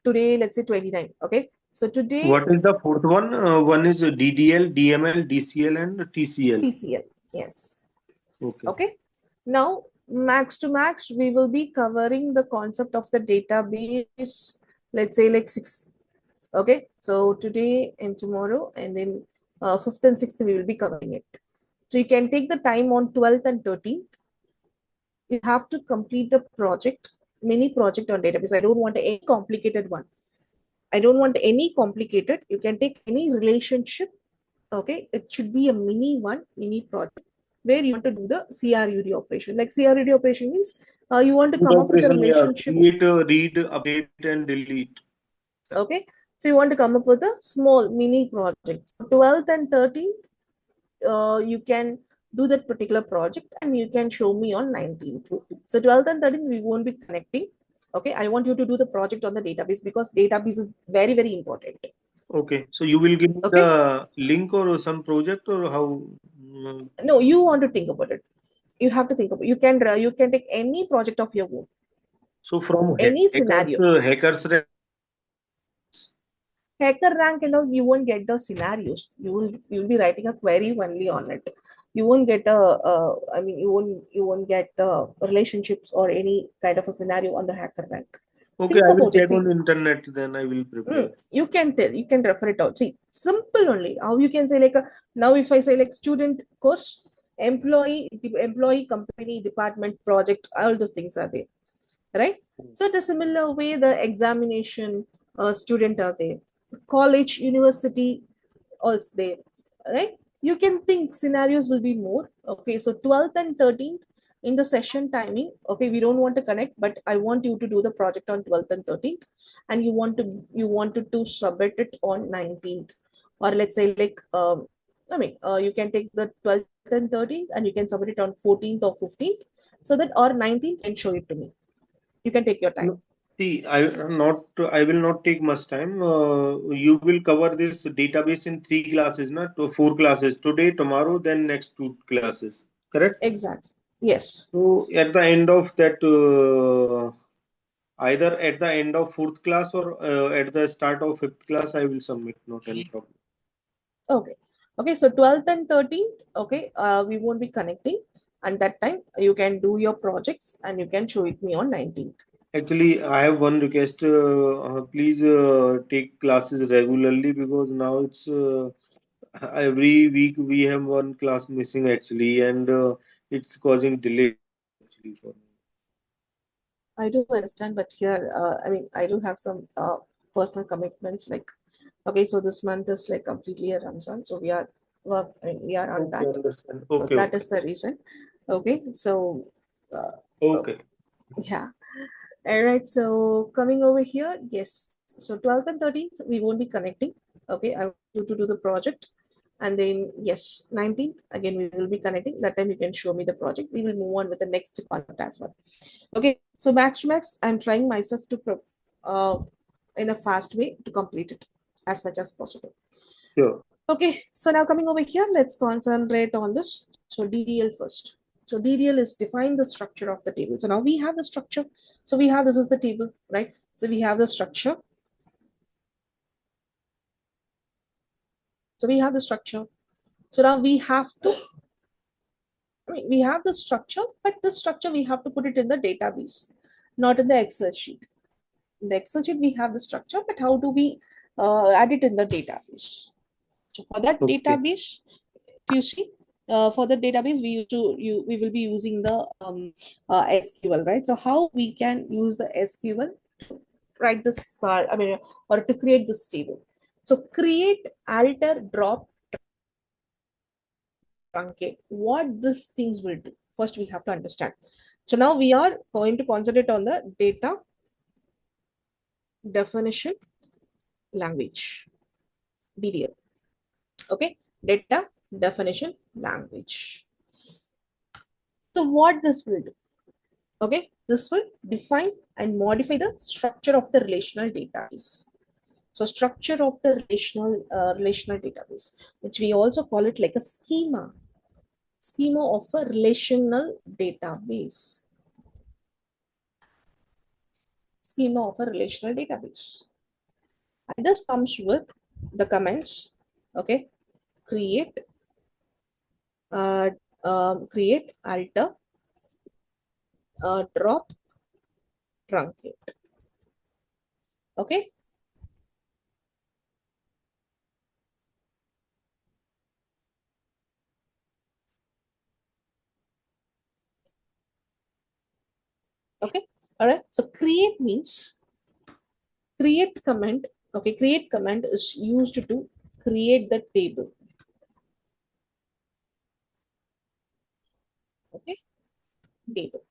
today, let's say 29. Okay, so today What is the fourth one? One is DDL, DML, DCL, and TCL. TCL. Yes. Okay. Okay. Now, max to max, we will be covering the concept of the database, let's say like six. Okay. So today and tomorrow, and then fifth and sixth, we will be covering it. So you can take the time on 12th and 13th. You have to complete the project, mini project on database. I don't want any complicated one. I don't want any complicated. You can take any relationship. Okay, it should be a mini one, mini project where you want to do the CRUD operation. Like CRUD operation means you want to Good come up with a operation, yeah. relationship. Create, read, update, and delete. Okay, so you want to come up with a small mini project. So 12th and 13th, you can do that particular project and you can show me on 19th. So 12th and 13th, we won't be connecting. Okay, I want you to do the project on the database because database is very, very important. Okay. So you will give me Okay, the link or some project or how? Mm, no, you want to think about it. You have to think about it. You can take any project of your own, So from any hackers, scenario. Hacker rank and all, you won't get the scenarios. You will be writing a query only on it. You won't get I mean, you won't get the relationships or any kind of a scenario on the hacker rank. Okay, Think I will about it. check See, on the internet. Then I will prepare. you can tell, you can refer it out. See, simple only. How you can say like now if I say like student course, employee company department project, all those things are there, right? So the similar way the examination student are there, college, university also there, right? You can think scenarios will be more. Okay, so 12th and 13th in the session timing. Okay, we don't want to connect, but I want you to do the project on 12th and 13th, and you wanted to submit it on 19th, or let's say like you can take the 12th and 13th and you can submit it on 14th or 15th, so that or 19th and show it to me. You can take your time. No, see, I will not take much time. You will cover this database in three classes, not four classes today, tomorrow, then next two classes. Correct? Exactly. Yes. So at the end of that, either at the end of fourth class or at the start of fifth class, I will submit. Not any problem. Okay. Okay. So 12th and 13th, okay, we won't be connecting. And that time you can do your projects and you can show it me on 19th. Actually, I have one request. Please take classes regularly because now it's every week we have one class missing actually, and it's causing delay actually for me. I do understand, but here, I mean, I do have some personal commitments. Like, okay, so this month is like completely a Ramzan, so I mean, we are on Okay, that. understand. So Okay, that okay, is the reason. Okay, so uh, okay. yeah. All right, so coming over here, yes. So 12th and 13th, we won't be connecting. Okay, I want you to do the project. And then, yes, 19th, again, we will be connecting. That time you can show me the project. We will move on with the next concept as well. Okay, so max to max, I'm trying myself to, uh, in a fast way to complete it as much as possible. Sure. Okay, so now coming over here, let's concentrate on this. So DDL first. So DDL is define the structure of the table. So now we have the structure. So we have, this is the table, right? So we have the structure. So we have the structure. So now we have to, I mean, we have the structure, but the structure we have to put it in the database, not in the Excel sheet. In the Excel sheet, we have the structure, but how do we add it in the database? So for that Okay. database, if you see, for the database, we will be using the SQL, right? So how we can use the SQL to write this, I mean, or to create this table. So create, alter, drop, truncate. What these things will do? First, we have to understand. So now we are going to concentrate on the data definition language, DDL. Okay, data definition language. So what this will do? Okay, this will define and modify the structure of the relational database. So structure of the relational database, which we also call it like a schema of a relational database. Schema of a relational database. And this comes with the comments, okay, create, uh, create, alter, drop, truncate. Okay, okay, all right. So create means create command. Okay, create command is used to create the table. Okay, table.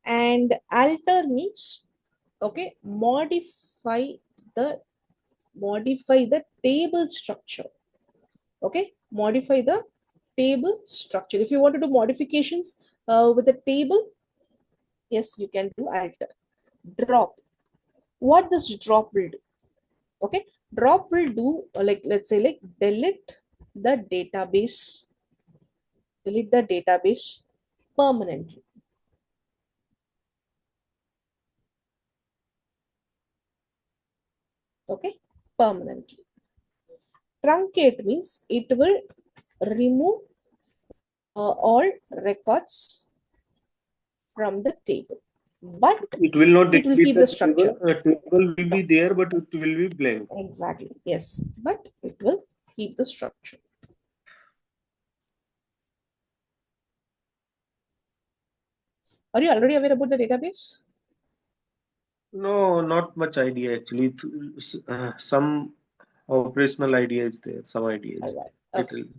And alter means okay, the modify the table structure. Okay, modify the table structure. If you want to do modifications with a table, yes, you can do alter. Drop. What this drop will do? Okay, drop will do like let's say like the database, delete the database permanently. Okay, permanently. Truncate means it will remove all records from the table, but It will not it will delete keep the the table. structure. A table will be No, there, but it will be blank. exactly. Yes, but it will keep the structure. Are you already aware about the database? No, not much idea actually. Some operational idea is there. Some idea All is right. there. Okay. Little.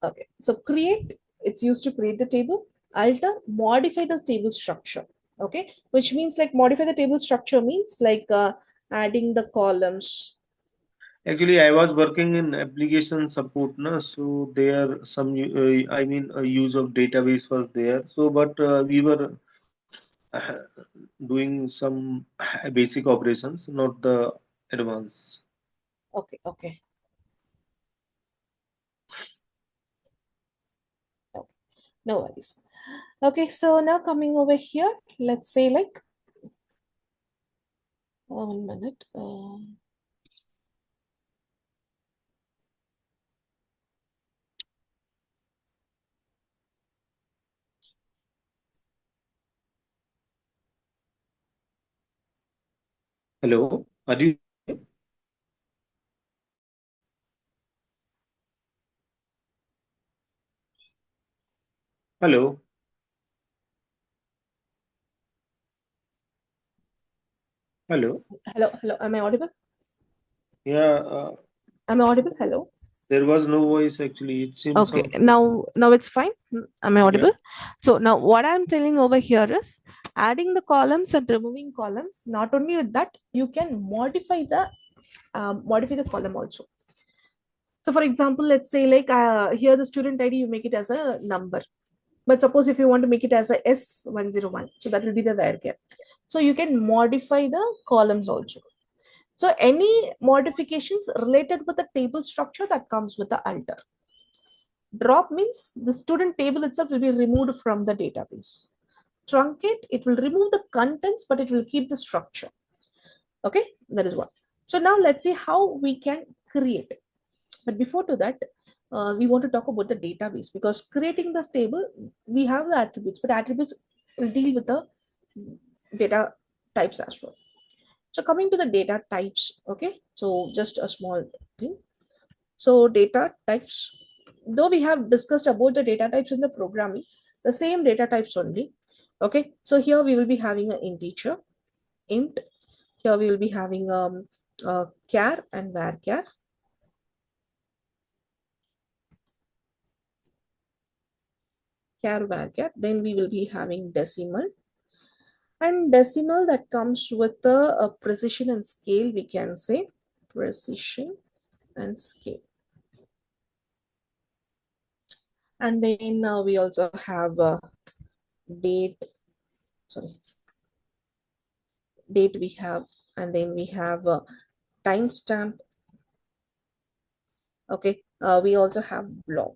Okay. So create, it's used to create the table. Alter, modify the table structure. Okay. Which means like modify the table structure means like adding the columns. Actually, I was working in application support, na, so there some use of database was there. So, but we were uh, doing some basic operations, not the advanced. Okay. Okay. Okay. No worries. Okay. So now coming over here, let's say like 1 minute. Hello, are you? Hello, hello. Hello. Hello. Am I audible? Yeah, Am I audible? Hello. there was no voice actually. It seems Okay, some. now it's fine. Am I Yeah. audible? So now what I'm telling over here is adding the columns and removing columns. Not only with that, you can modify the column also. So for example, let's say like here the student ID you make it as a number. But suppose if you want to make it as a S101, so that will be the varchar. So you can modify the columns also. So any modifications related with the table structure that comes with the alter. Drop means the student table itself will be removed from the database. Truncate, it will remove the contents, but it will keep the structure. Okay, that is what. So now let's see how we can create. But before to that, we want to talk about the database because creating this table, we have the attributes, but attributes will deal with the data types as well. So coming to the data types, okay, so just a small thing. So data types, though we have discussed about the data types in the programming, the same data types only. Okay, so here we will be having an integer, int. Here we will be having char and varchar. char varchar. Then we will be having decimal. And decimal that comes with a precision and scale, we can say precision and scale. And then we also have date, sorry, date we have, and then we have timestamp. Okay, we also have blob.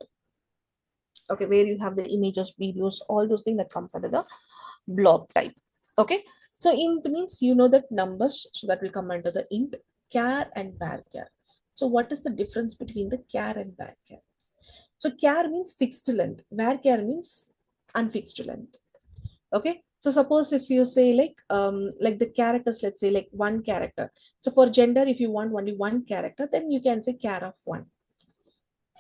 Okay, where you have the images, videos, all those things that comes under the blob type. Okay, so int means you know that numbers, so that will come under the int. Char and varchar. So what is the difference between the char and varchar? So char means fixed length, varchar means unfixed length. Okay, so suppose if you say like the characters, let's say like one character. So for gender, if you want only one character, then you can say char of one.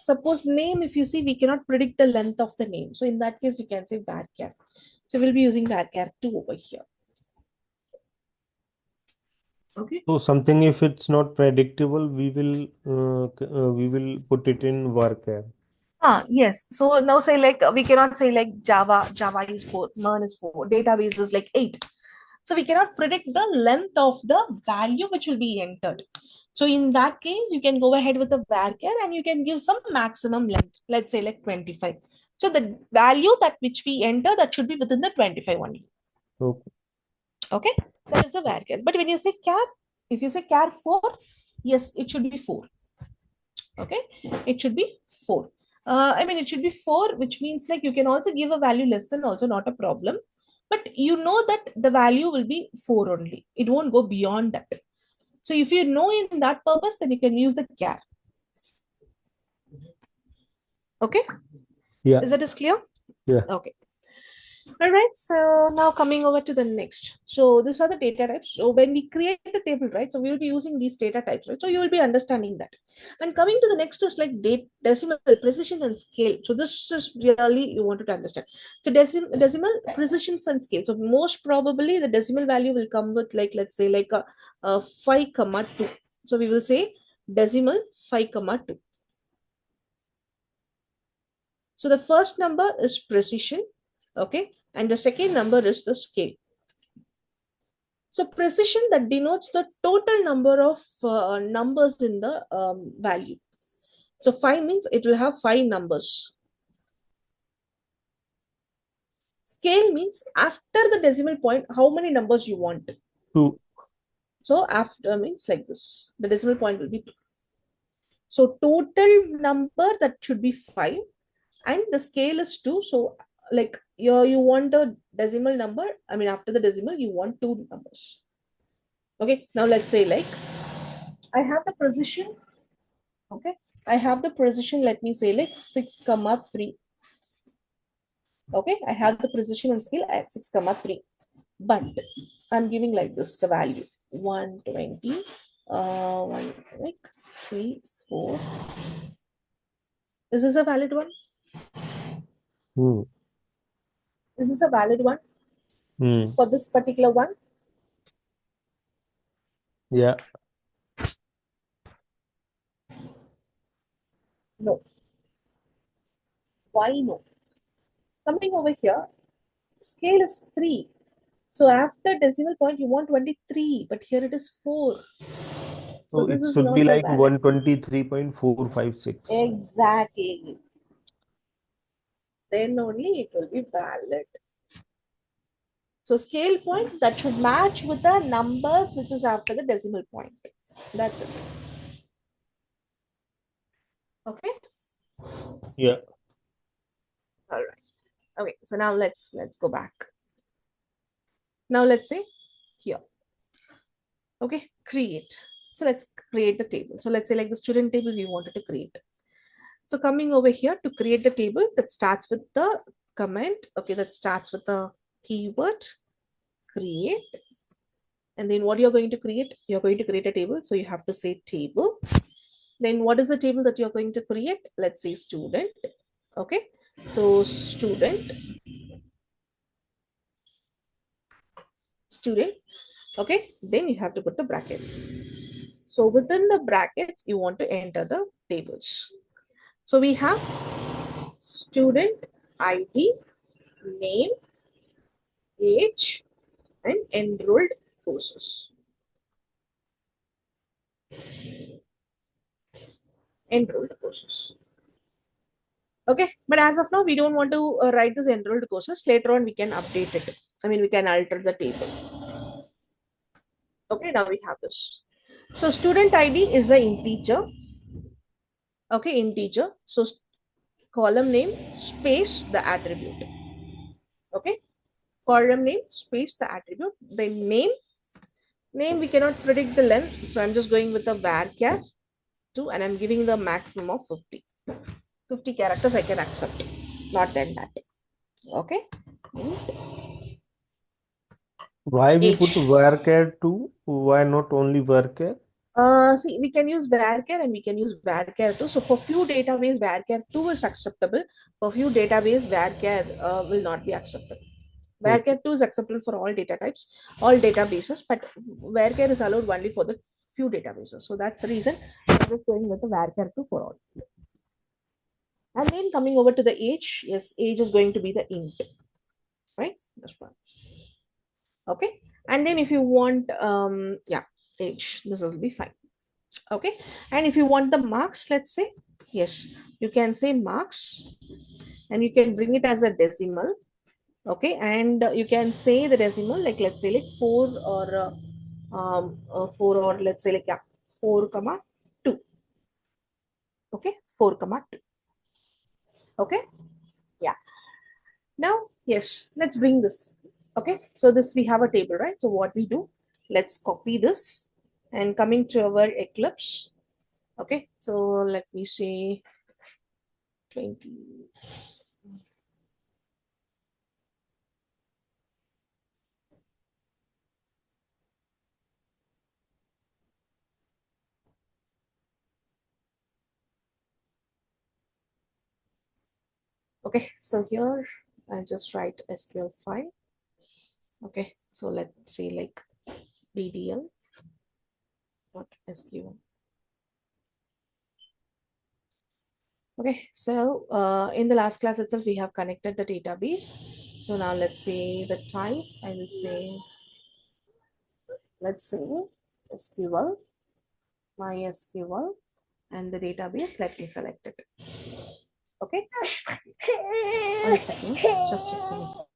Suppose name, if you see, we cannot predict the length of the name. So in that case, you can say varchar. So we'll be using varchar 2 over here. Okay. So something if it's not predictable, we will put it in varchar. Yes. So now say like we cannot say like Java is 4, MERN is 4, database is like 8. So we cannot predict the length of the value which will be entered. So in that case, you can go ahead with the varchar and you can give some maximum length. Let's say like 25. So the value that which we enter, that should be within the 25 only. Okay. Okay. That is the varchar. But when you say char, if you say char 4, yes, it should be 4. Okay. It should be 4. I mean, it should be 4, which means like you can also give a value less than, also not a problem. But you know that the value will be 4 only. It won't go beyond that. So if you know in that purpose, then you can use the char. Okay. Yeah. Is that is clear? Yeah. Okay. All right, so now coming over to the next. So these are the data types. So when we create the table, right? So we will be using these data types, right? So you will be understanding that. And coming to the next is like date, decimal, precision, and scale. So this is really you wanted to understand. So decimal, precision, and scale. So most probably the decimal value will come with like, let's say like a 5 comma 2. So we will say decimal 5 comma 2. So the first number is precision, okay, and the second number is the scale. So precision, that denotes the total number of numbers in the value. So 5 means it will have 5 numbers. Scale means after the decimal point, how many numbers you want. 2. So after means like this, the decimal point will be 2. So total number that should be 5 and the scale is 2. So like you want the decimal number, I mean after the decimal you want 2 numbers. Okay, now let's say like I have the precision. Okay, I have the precision, let me say like 6 comma 3. Okay, I have the precision and scale at 6 comma 3, but I'm giving like this the value 120 1 like 3 4. Is this a valid one? Hmm. Is this a valid one Hmm. for this particular one? Yeah. No. Why no? Coming over here, scale is 3. So after decimal point, you want 23, but here it is 4. So So this it is should be not a like valid. 123.456. Exactly. Then only it will be valid. So scale point that should match with the numbers which is after the decimal point. That's it. Okay. Yeah. All right. Okay. So now let's go back. Now let's say here. Okay. Create. So let's create the table. So let's say like the student table we wanted to create. So coming over here to create the table, that starts with the comment. Okay. That starts with the keyword create. And then what you're going to create? You're going to create a table. So you have to say table. Then what is the table that you're going to create? Let's say student. Okay. So student. Okay. Then you have to put the brackets. So within the brackets, you want to enter the tables. So we have student ID. name, age, and enrolled courses. Enrolled courses. Okay, but as of now, we don't want to write this enrolled courses. Later on, we can update it. I mean, we can alter the table. Okay, now we have this. So student ID is the integer. Okay, integer. So column name space the attribute. Okay, column name space the attribute. The name we cannot predict the length, so I'm just going with the varchar 2 and I'm giving the maximum of 50. 50 characters I can accept, not than that. Okay. Why we put Age. varchar 2? Why not only varchar? See, we can use varchar and we can use varchar 2. So for few database, varchar 2 is acceptable. For few database, varchar will not be acceptable. Okay. Varchar 2 is acceptable for all data types, all databases, but varchar is allowed only for the few databases. So that's the reason I'm just going with the varchar 2 for all. And then coming over to the age, yes, age is going to be the int, right? That's fine. Okay. And then if you want, yeah, age, this will be fine. Okay. And if you want the marks, let's say, yes, you can say marks and you can bring it as a decimal. Okay. And you can say the decimal, like, let's say, like 4 or 4, or let's say, like, yeah, 4 comma 2. Okay. 4 comma 2. Okay. Yeah. Now, yes, let's bring this. Okay, so this we have a table, right? So what we do, let's copy this and coming to our Eclipse. Okay, so let me say 20. Okay, so here I just write SQL file. Okay, so let's say like DDL dot SQL. Okay, so in the last class itself, we have connected the database. So now let's say the type, I will say, let's say SQL, MySQL, and the database, let me select it. Okay, 1 second, just give me a second.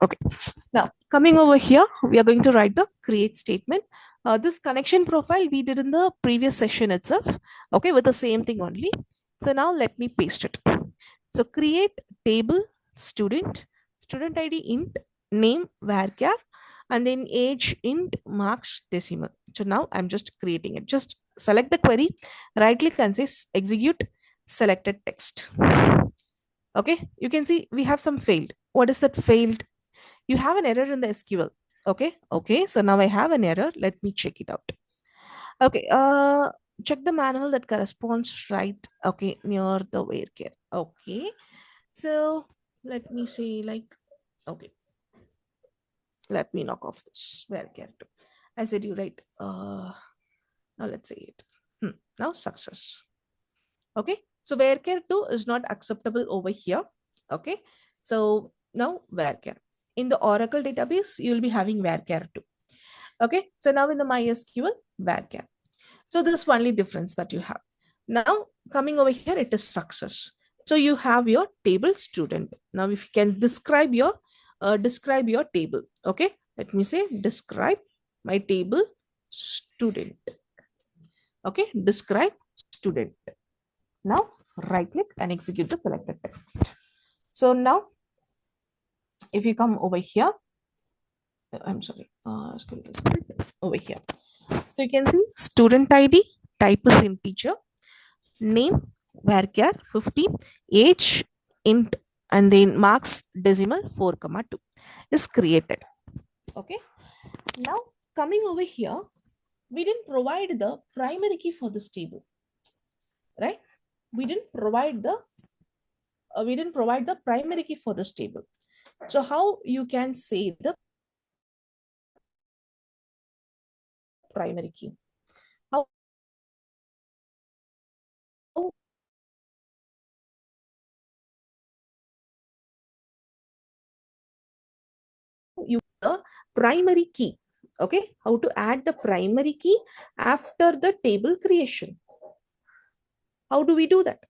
Okay, now coming over here, we are going to write the create statement. This connection profile we did in the previous session itself, okay, with the same thing only. So now let me paste it. So create table student, student ID int, name varchar, and then age int, marks decimal. So now I'm just creating it. Just select the query, right click and say execute selected text. Okay, you can see we have some failed. What is that failed? You have an error in the SQL. Okay, so now I have an error. Let me check it out. Okay, check the manual that corresponds right, okay, near the varchar. Okay, so let me say like, okay, let me knock off this varchar too. I said you right. Now let's say it. Now success. Okay, so varchar 2 is not acceptable over here. Okay, so now varchar. In the Oracle database, you will be having varchar 2. Okay, so now in the MySQL, varchar. So this is only difference that you have. Now coming over here, it is success. So you have your table student. Now if you can describe your table. Okay, let me say describe my table student. Okay, describe student. Now right click and execute the selected text. So now if you come over here, I'm sorry, over here. So you can see student ID, type is integer, name varchar 50, age int, and then marks decimal 4 comma 2 is created. Okay. Now coming over here, we didn't provide the primary key for this table, right? We didn't provide the primary key for this table. So how you can say the primary key? How you the primary key? Okay, how to add the primary key after the table creation? How do we do that?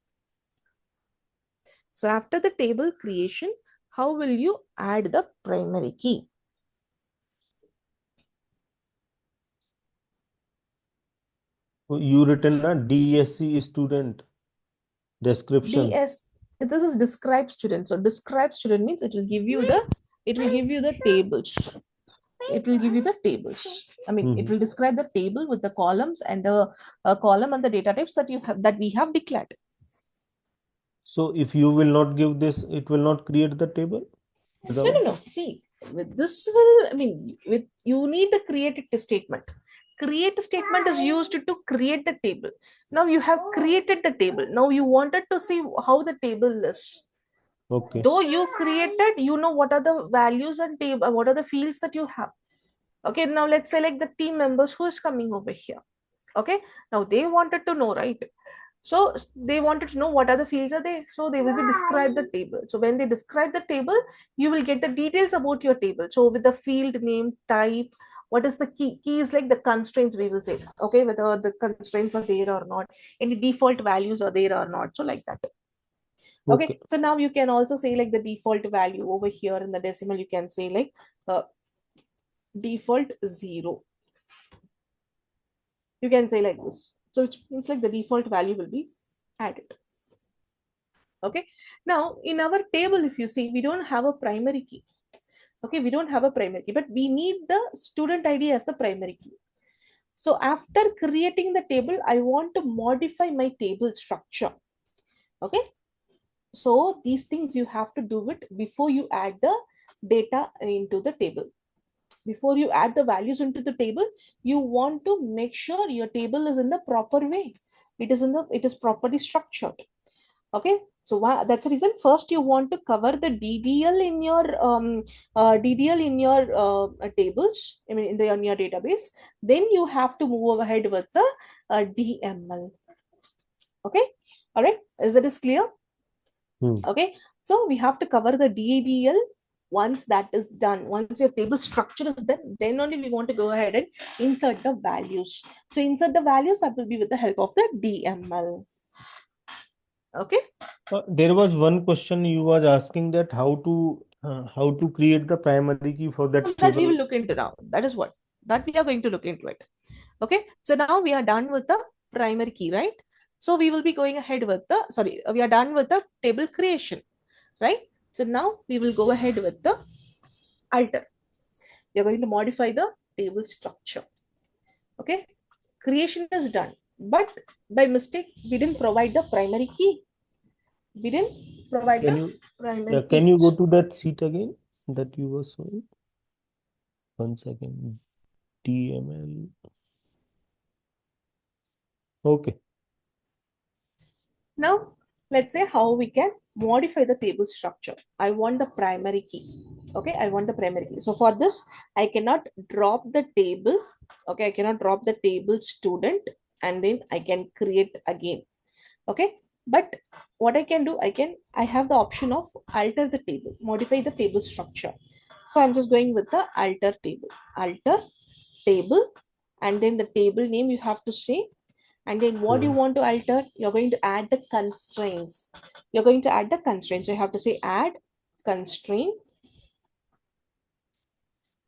So after the table creation, how will you add the primary key? You written a DSC student description. DS, this is describe student. So describe student means it will give you the tables. It will give you the tables. I mean, it Mhm. will describe the table with the columns and the column and the data types that we have declared. So if you will not give this, it will not create the table No, no, without no. See, with this will, I mean, with you need the create statement. Create statement is used to create the table. Now you have created the table. Now you wanted to see how the table is. okay. Though you created, you know what are the values and table, what are the fields that you have. Okay, now let's select the team members who is coming over here. Okay, now they wanted to know, right? So they wanted to know what are the fields are there. So they will be describe the table. So when they describe the table, you will get the details about your table. So with the field name, type, what is the key? Key is like the constraints we will say. Okay, whether the constraints are there or not, any default values are there or not. So like that. Okay, Okay. so now you can also say like the default value over here in the decimal, you can say like default 0. You can say like this. So which means like the default value will be added. Okay, now in our table, if you see, we don't have a primary key. Okay, we don't have a primary key, but we need the student ID as the primary key. So after creating the table, I want to modify my table structure. Okay, so these things you have to do it before you add the data into the table. Before you add the values into the table, you want to make sure your table is in the proper way. It is properly structured. Okay, so that's the reason first you want to cover the ddl in your tables, I mean in your database. Then you have to move ahead with the dml. Okay, all right, is that is clear? Hmm. Okay, so we have to cover the ddl. Once that is done, once your table structure is done, then only we want to go ahead and insert the values. So insert the values, that will be with the help of the dml. Okay, There was one question you was asking that how to create the primary key for that that we table. will look into now. That is what that we are going to look into it. Okay, so now we are done with the primary key, right? So we will be going ahead with the we are done with the table creation, right? So now we will go ahead with the alter. We are going to modify the table structure. Okay, creation is done, but by mistake we didn't provide the primary key. We didn't provide Can the you primary can key. you go to that sheet again that you were showing? 1 second. TML. Okay. Now, let's say how we can modify the table structure. I want the primary key. Okay, I want the primary key. So for this, I cannot drop the table. Okay, I cannot drop the table student and then I can create again. Okay, but what I can do, I have the option of alter the table, modify the table structure. So I'm just going with the alter table, and then the table name you have to say, and then what you Hmm. want to alter, you're going to add the constraints. You're going to add the constraints. So you have to say add constraint.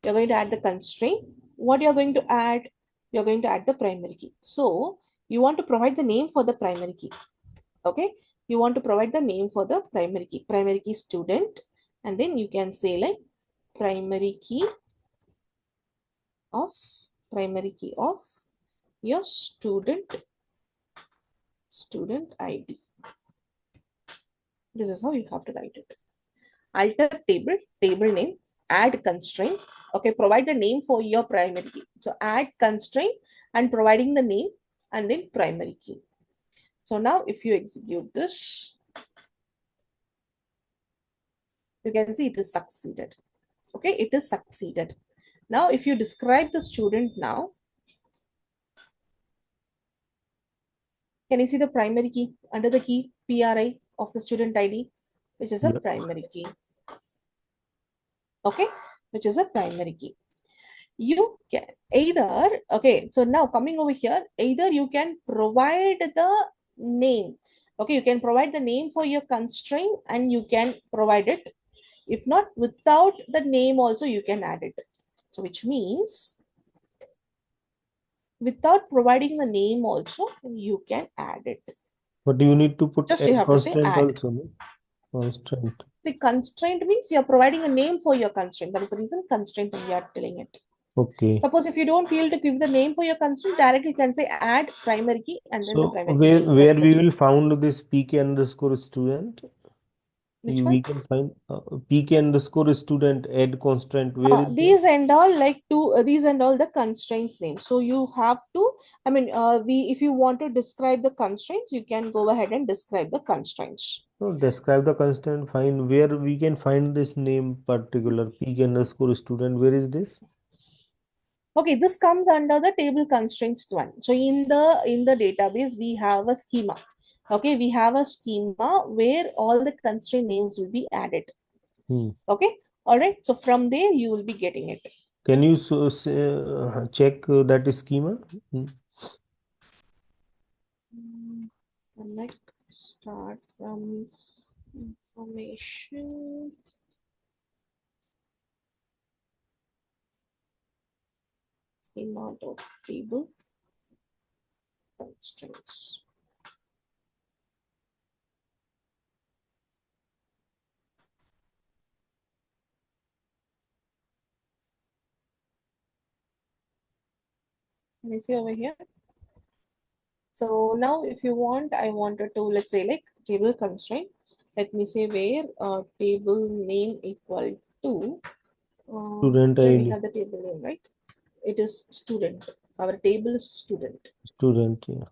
You're going to add the constraint. What you're going to add, you're going to add the primary key. So you want to provide the name for the primary key. Okay, you want to provide the name for the primary key student, and then you can say like primary key of primary key of your student ID. This is how you have to write it. Alter table name, add constraint. Okay, provide the name for your primary key. So add constraint and providing the name and then primary key. So now if you execute this, you can see it is succeeded. Okay, it is succeeded. Now if you describe the student now, can you see the primary key under the key PRI of the student ID, which is a Yeah. primary key? Okay, which is a primary key. You can either, okay, so now coming over here, either you can provide the name. Okay, you can provide the name for your constraint and you can provide it. If not, without the name also you can add it. So which means without providing the name also you can add it. But you need to put Just you add have to say constraint add. also, no? Constraint. See, constraint means you're providing a name for your constraint. That is the reason constraint we are telling it. Okay. Suppose if you don't feel to give the name for your constraint, directly you can say add primary key and then the So primary key where name. where That's we it. will found this PK underscore student? Which one? We can find PK underscore student add constraint. Where is that? These and all like to these and all the constraints name. So you have to, I mean, we if you want to describe the constraints, you can go ahead and describe the constraints. No, describe the constraint. Find where we can find this name particular PK underscore student. Where is this? Okay, this comes under the table constraints one. So in the database, we have a schema. Okay, we have a schema where all the constraint names will be added. Hmm. Okay, all right. So from there, you will be getting it. Can you check that schema? Hmm. Select start from information schema dot table constraints. Can you see over here? So now if you want, I wanted to, let's say like table constraint. Let me say where table name equal to, Student here we ID. have the table name, right? It is student. Our table is student. Student. Yeah.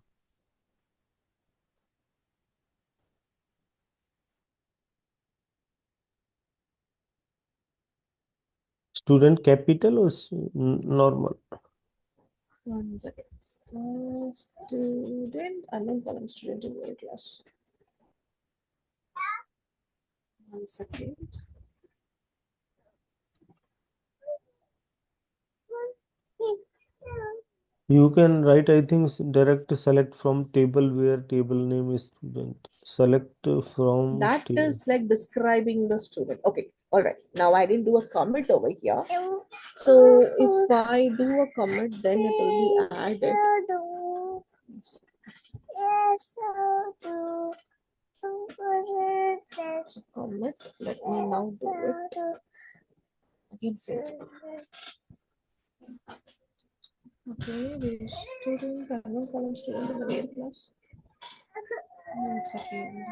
Student capital or normal? One second. Student, unknown column student in your class. One second. You can write, I think, direct select from table where table name is student. Select from That table. is like describing the student. Okay, all right. Now I didn't do a commit over here. So if I do a commit, then it will be added. So commit. Let me now do it. Again, fail. Okay, the student, unknown column student in the main class. One second.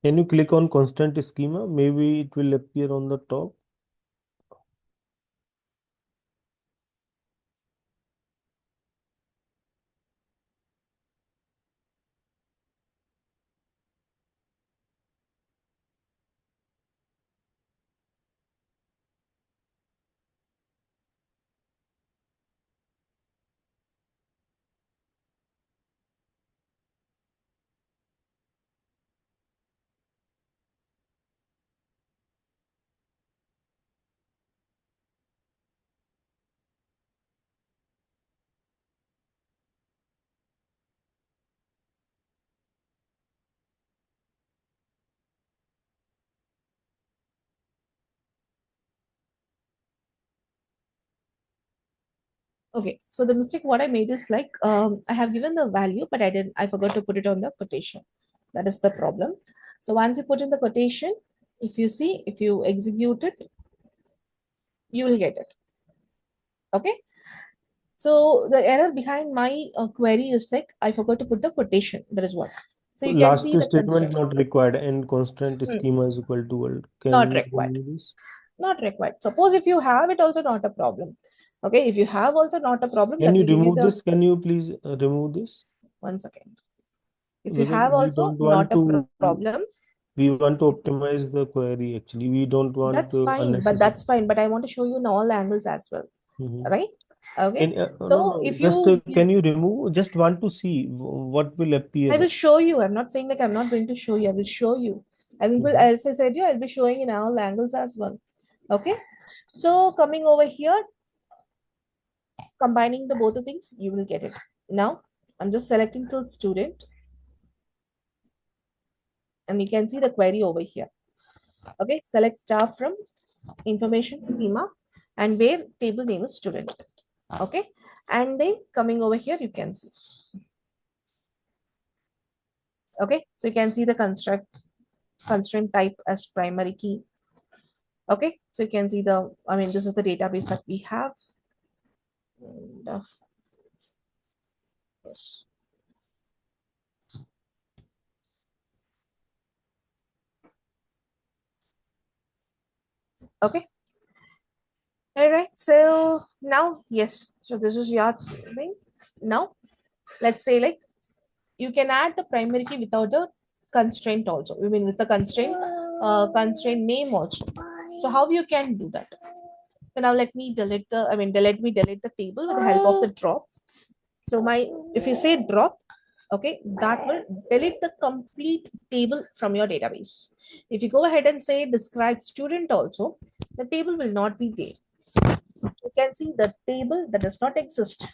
Can you click on constant schema? Maybe it will appear on the top. Okay, so the mistake what I made is like I have given the value, but I forgot to put it on the quotation. That is the problem. So once you put in the quotation, if you see, if you execute it, you will get it. Okay. So the error behind my query is like I forgot to put the quotation. That is what. So you can Last see the statement constraint. not required and constant Hmm, schema is equal to world. Can not you required. remove this? Not required. Suppose if you have it, also not a problem. Okay, if you have also not a problem, Can that you will give you remove the this? Can you please remove this? one second. If you Because have we also don't not want a to, problem, we want to optimize the query actually. We don't want that's fine. But unnecessary. that's fine. But I want to show you in all angles as well, Mhm. right? Okay. No, So no, if just you, can you remove? Just want to see what will I will appear. show you. I'm not saying like I'm not going to show you. I will show you. I will, Mhm. as I said, you, I'll be showing in all angles as well. Okay. So coming over here, combining the both the things, you will get it. Now, I'm just selecting till student, and you can see the query over here. Okay. Select star from information schema, and where table name is student. Okay. And then coming over here, you can see. Okay. So you can see the constraint type as primary key. Okay, so you can see the, I mean, this is the database that we have. And, yes. Okay. All right. So now, yes. So this is your thing. Now, let's say like you can add the primary key without the constraint also. I mean, with the constraint name also. So how you can do that? So now let me delete the, I mean, let me delete the table with the help of the drop. So my, if you say drop, okay, that will delete the complete table from your database. If you go ahead and say describe student also, the table will not be there. You can see the table that does not exist.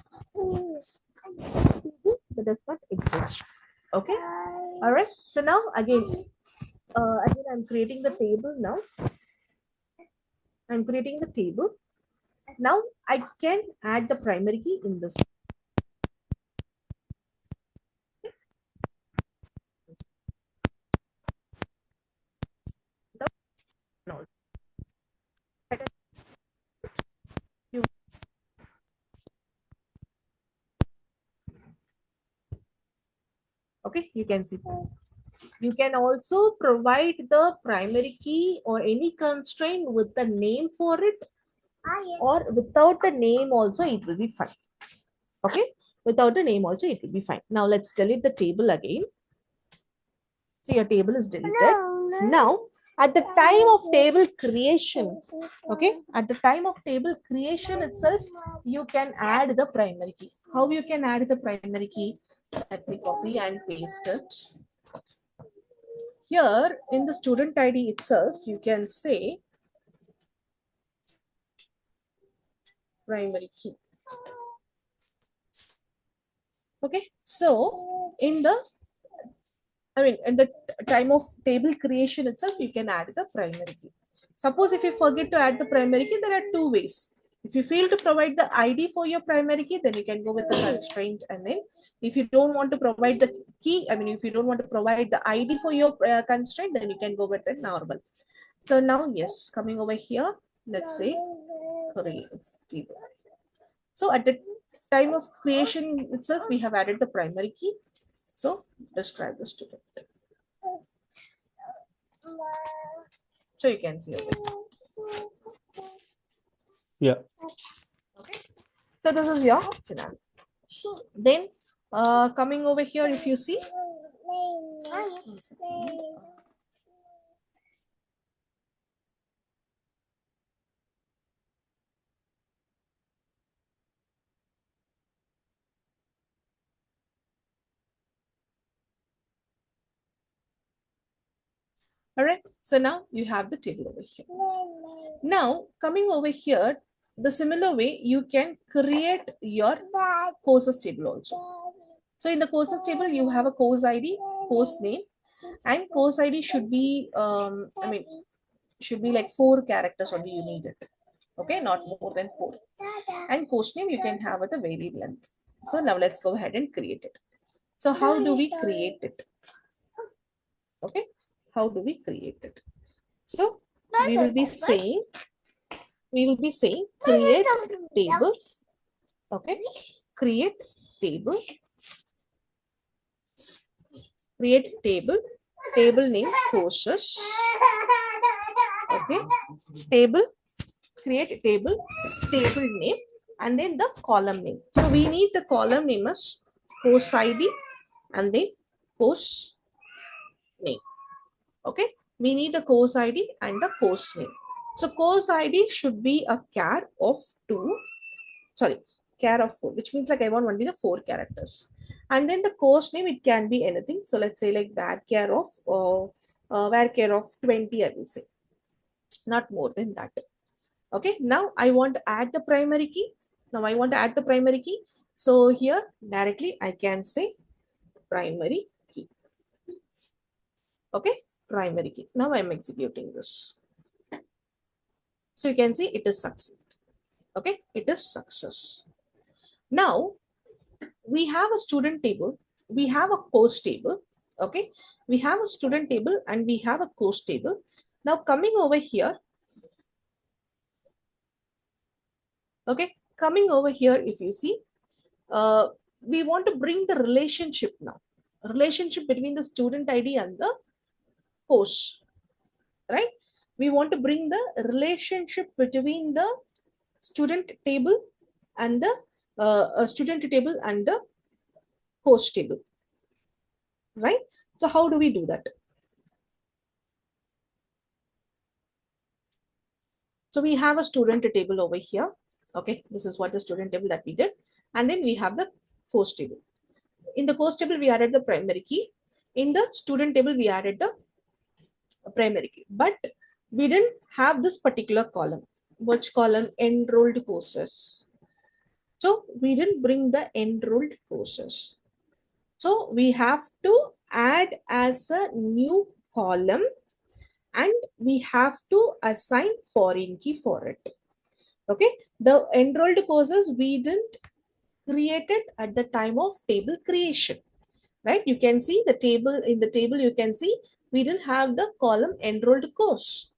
That does not exist. Okay. All right. So now again, I'm creating the table now. I'm creating the table. Now I can add the primary key in this. No. Okay, you can see. You can also provide the primary key or any constraint with the name for it, or without the name also it will be fine. Okay, without the name also it will be fine. Now let's delete the table again. So your table is deleted. Now at the time of table creation, okay, at the time of table creation itself, you can add the primary key. How you can add the primary key? Let me copy and paste it. Here in the student ID itself, you can say primary key. Okay, so in the, I mean, at the time of table creation itself, you can add the primary key. Suppose if you forget to add the primary key, there are two ways. If you fail to provide the ID for your primary key, then you can go with the constraint. And then if you don't want to provide the key, I mean, if you don't want to provide the ID for your constraint, then you can go with the normal. So now, yes, coming over here, let's say create table. So at the time of creation itself, we have added the primary key. So describe the student. So you can see over here. Yeah. Okay. So this is your scenario. Then coming over here, if you see, all right. So now you have the table over here. Now coming over here, the similar way you can create your courses table also. So in the courses table, you have a course ID, course name, and course ID should be, I mean, should be like 4 characters only you need it. Okay, not more than 4. And course name you can have at a varied length. So now let's go ahead and create it. So how do we create it? Okay, how do we create it? So we will be saying, create table. Okay, create table, table name courses. Okay, table, create table, table name, and then the column name. So we need the column name as course ID and then course name. Okay, we need the course ID and the course name. So course ID should be a char of 2, sorry, char of 4, which means like I want only the 4 characters. And then the course name, it can be anything. So let's say like var char of 20, I will say, not more than that. Okay, now I want to add the primary key. So here directly I can say primary key. Okay, primary key. Now I'm executing this. So you can see it is success. Okay, it is success. Now we have a student table, we have a course table. Okay, we have a student table and we have a course table. Now coming over here, okay, coming over here, if you see, we want to bring the relationship now, relationship between the student ID and the course, right? We want to bring the relationship between the student table and the student table and the course table, right? So how do we do that? So we have a student table over here. Okay, this is what the student table that we did. And then we have the course table. In the course table, we added the primary key. In the student table, we added the primary key. But we didn't have this particular column. Which column? Enrolled courses. So we didn't bring the enrolled courses. So we have to add as a new column and we have to assign foreign key for it. Okay, the enrolled courses we didn't create it at the time of table creation, right? You can see the table, in the table you can see we didn't have the column enrolled course.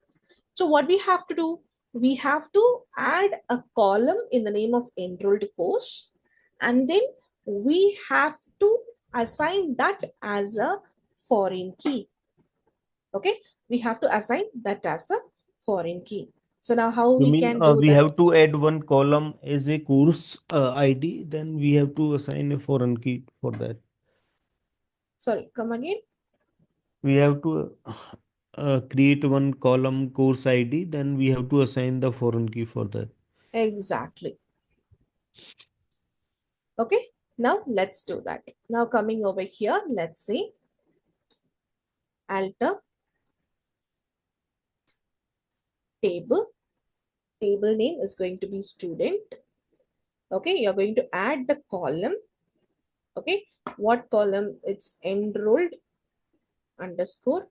So what we have to do, we have to add a column in the name of enrolled course and then we have to assign that as a foreign key. Okay, we have to assign that as a foreign key. So now how You we mean can do we that? have to add one column as a course ID, then we have to assign a foreign key for that. Sorry, come again. We have to create one column course ID, then we have to assign the foreign key for that. Exactly. Okay, now let's do that. Now coming over here, let's see, alter table. Table name is going to be student. Okay, you're going to add the column. Okay, what column? It's enrolled underscore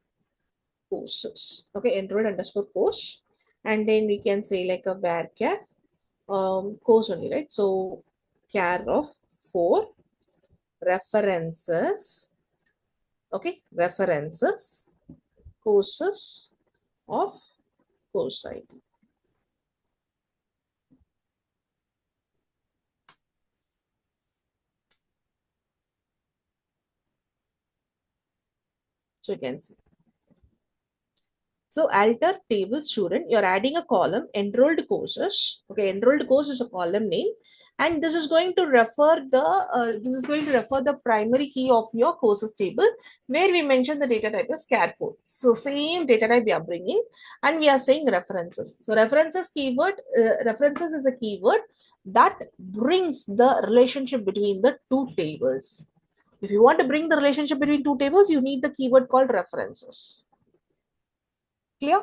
courses. Okay, enrolled underscore course. And then we can say like a varchar course only, right? So char of 4 references. Okay, references courses of course ID. So you can see. So alter table student, you're adding a column enrolled courses. Okay, enrolled course is a column name, and this is going to refer the primary key of your courses table, where we mentioned the data type is char4. So same data type we are bringing, and we are saying references. So references is a keyword that brings the relationship between the two tables. If you want to bring the relationship between two tables, you need the keyword called references. Clear?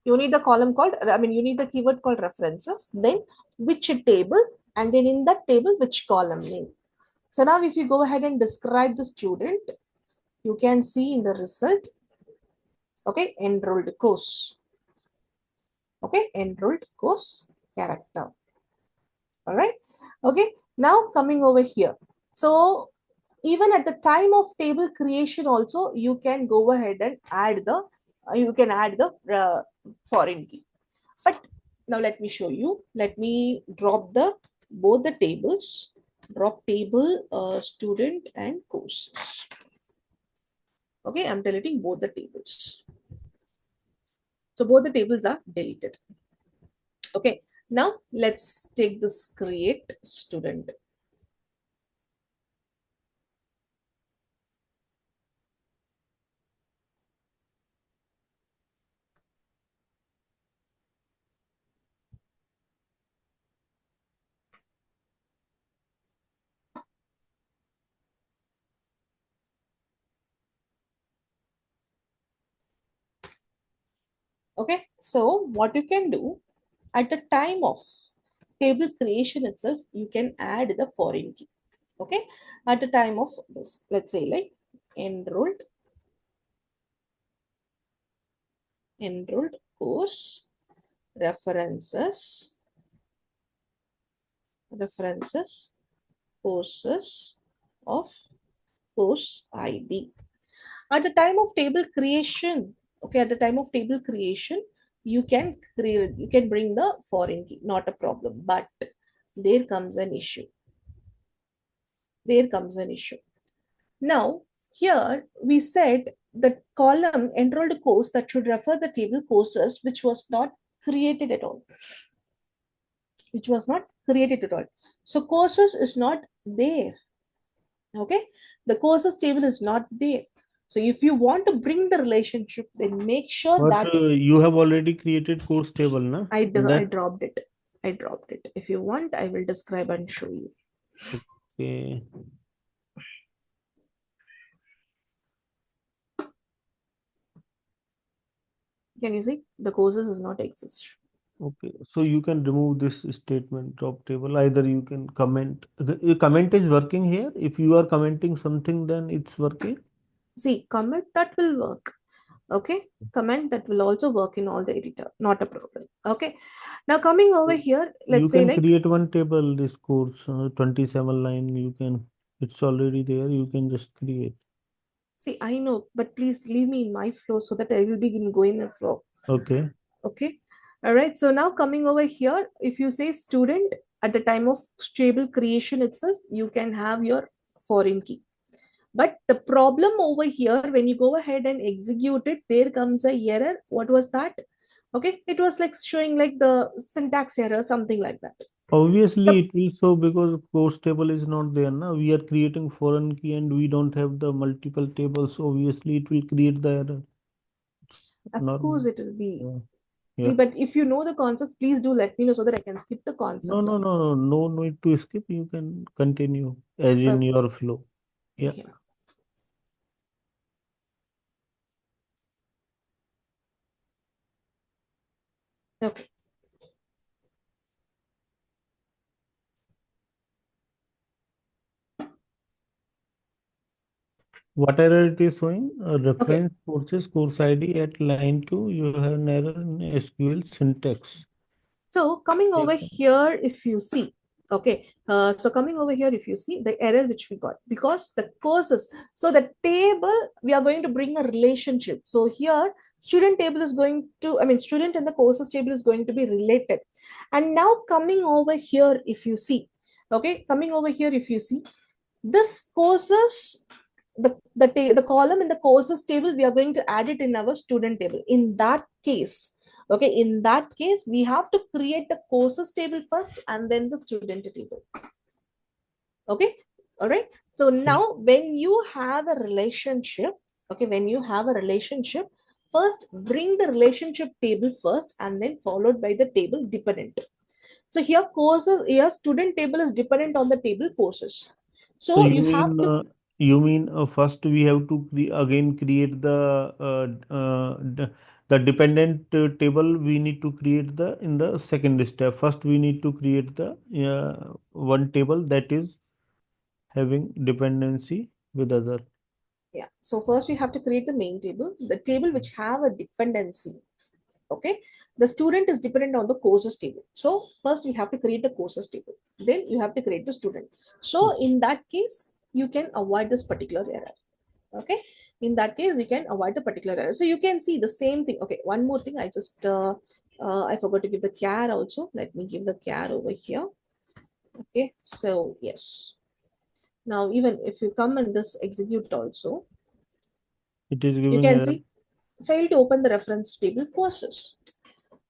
You need the column called, you need the keyword called references, then which table, and then in that table, which column name. So now if you go ahead and describe the student, you can see in the result, okay, enrolled course. Okay, enrolled course. character. All right. Okay. Now coming over here. So even at the time of table creation also, you can go ahead and add the foreign key. But now let me show you. Let me drop the both the tables. Drop table student and courses. Okay, I'm deleting both the tables. So both the tables are deleted. Okay, now let's take this create student. Okay, so what you can do at the time of table creation itself, you can add the foreign key. Okay, at the time of this, let's say like enrolled, enrolled course references, references courses of course ID. At the time of table creation, okay, at the time of table creation, you can create, you can bring the foreign key, not a problem. But there comes an issue. There comes an issue. Now, here we said the column enrolled course that should refer the table courses which was not created at all. Which was not created at all. So courses is not there. Okay, the courses table is not there. So if you want to bring the relationship, then make sure But that you have already created course table, na? In I that, dropped it. I dropped it. If you want, I will describe and show you. okay, Can you see the courses is not exist? okay. So you can remove this statement drop table. Either you can comment. The comment is working here. If you are commenting something, then it's working. See, comment that will work. Okay, comment that will also work in all the editor, not a problem. Okay, now coming over So here, you let's say can like, create one table. This course 27 line. You can. It's already there. You can just create. see, I know, but please leave me in my flow so that I will be going in flow. Okay. Okay, all right, so now coming over here, if you say student at the time of table creation itself, you can have your foreign key. But the problem over here, when you go ahead and execute it, there comes a error. What was that? Okay, it was like showing like the syntax error, something like that. Obviously, The it will show because course table is not there now. We are creating foreign key and we don't have the multiple tables. Obviously, it will create the error. of Normal. course it will be. Yeah. See, Yeah. but if you know the concepts, please do let me know so that I can skip the No, concept no, now. no, no, no need to skip. You can continue as in Okay. your flow. Yeah. Yeah. Okay. What error it is showing? Okay. Reference courses course ID at line 2. You have an error in SQL syntax. So coming over Check. here, if you see, okay, so coming over here, if you see the error which we got, because the courses, so the table, we are going to bring a relationship. So here, student table is going to, I mean, student and the courses table is going to be related. And now coming over here, if you see, okay, coming over here, if you see, this courses, the column in the courses table, we are going to add it in our student table. In that case, okay, in that case, we have to create the courses table first and then the student table. Okay, all right. So Yeah. now when you have a relationship, okay, when you have a relationship, first bring the relationship table first and then followed by the table dependent. So here courses, here student table is dependent on the table courses. So So you have to, you mean first we have to again create the dependent table. We need to create the in the second step. First we need to create the one table that is having dependency with other. yeah. So first you have to create the main table, the table which have a dependency. Okay, the student is dependent on the courses table. So first we have to create the courses table, then you have to create the student. So in that case you can avoid this particular error. Okay, in that case you can avoid the particular error. So you can see the same thing. Okay, one more thing, I just I forgot to give the char also. Let me give the char over here. Okay, so yes, now even if you come in this execute also, It is you giving can error. see fail to open the reference table courses.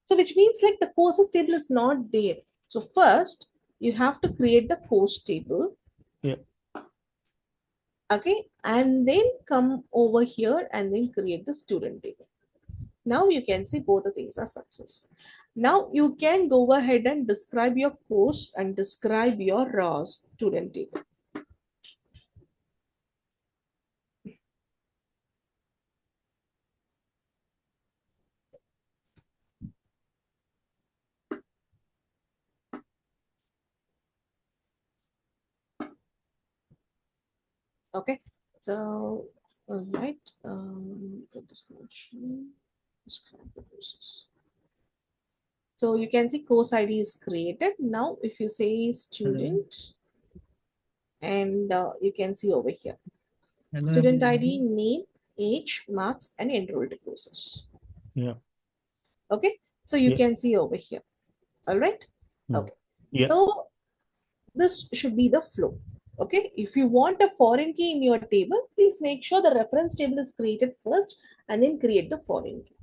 So which means like the courses table is not there. So first you have to create the course table. Yeah. Okay, and then come over here and then create the student table. Now you can see both the things are success. Now you can go ahead and describe your course and describe your student table. Okay, so all right, describe the courses. So you can see course ID is created. Now if you say And student, and you can see over here student ID, then, name, age, marks, and enrolled courses. yeah. Okay, so you Yeah. can see over here. All right. Hmm. Okay, Yeah. so this should be the flow. Okay, if you want a foreign key in your table, please make sure the reference table is created first and then create the foreign key.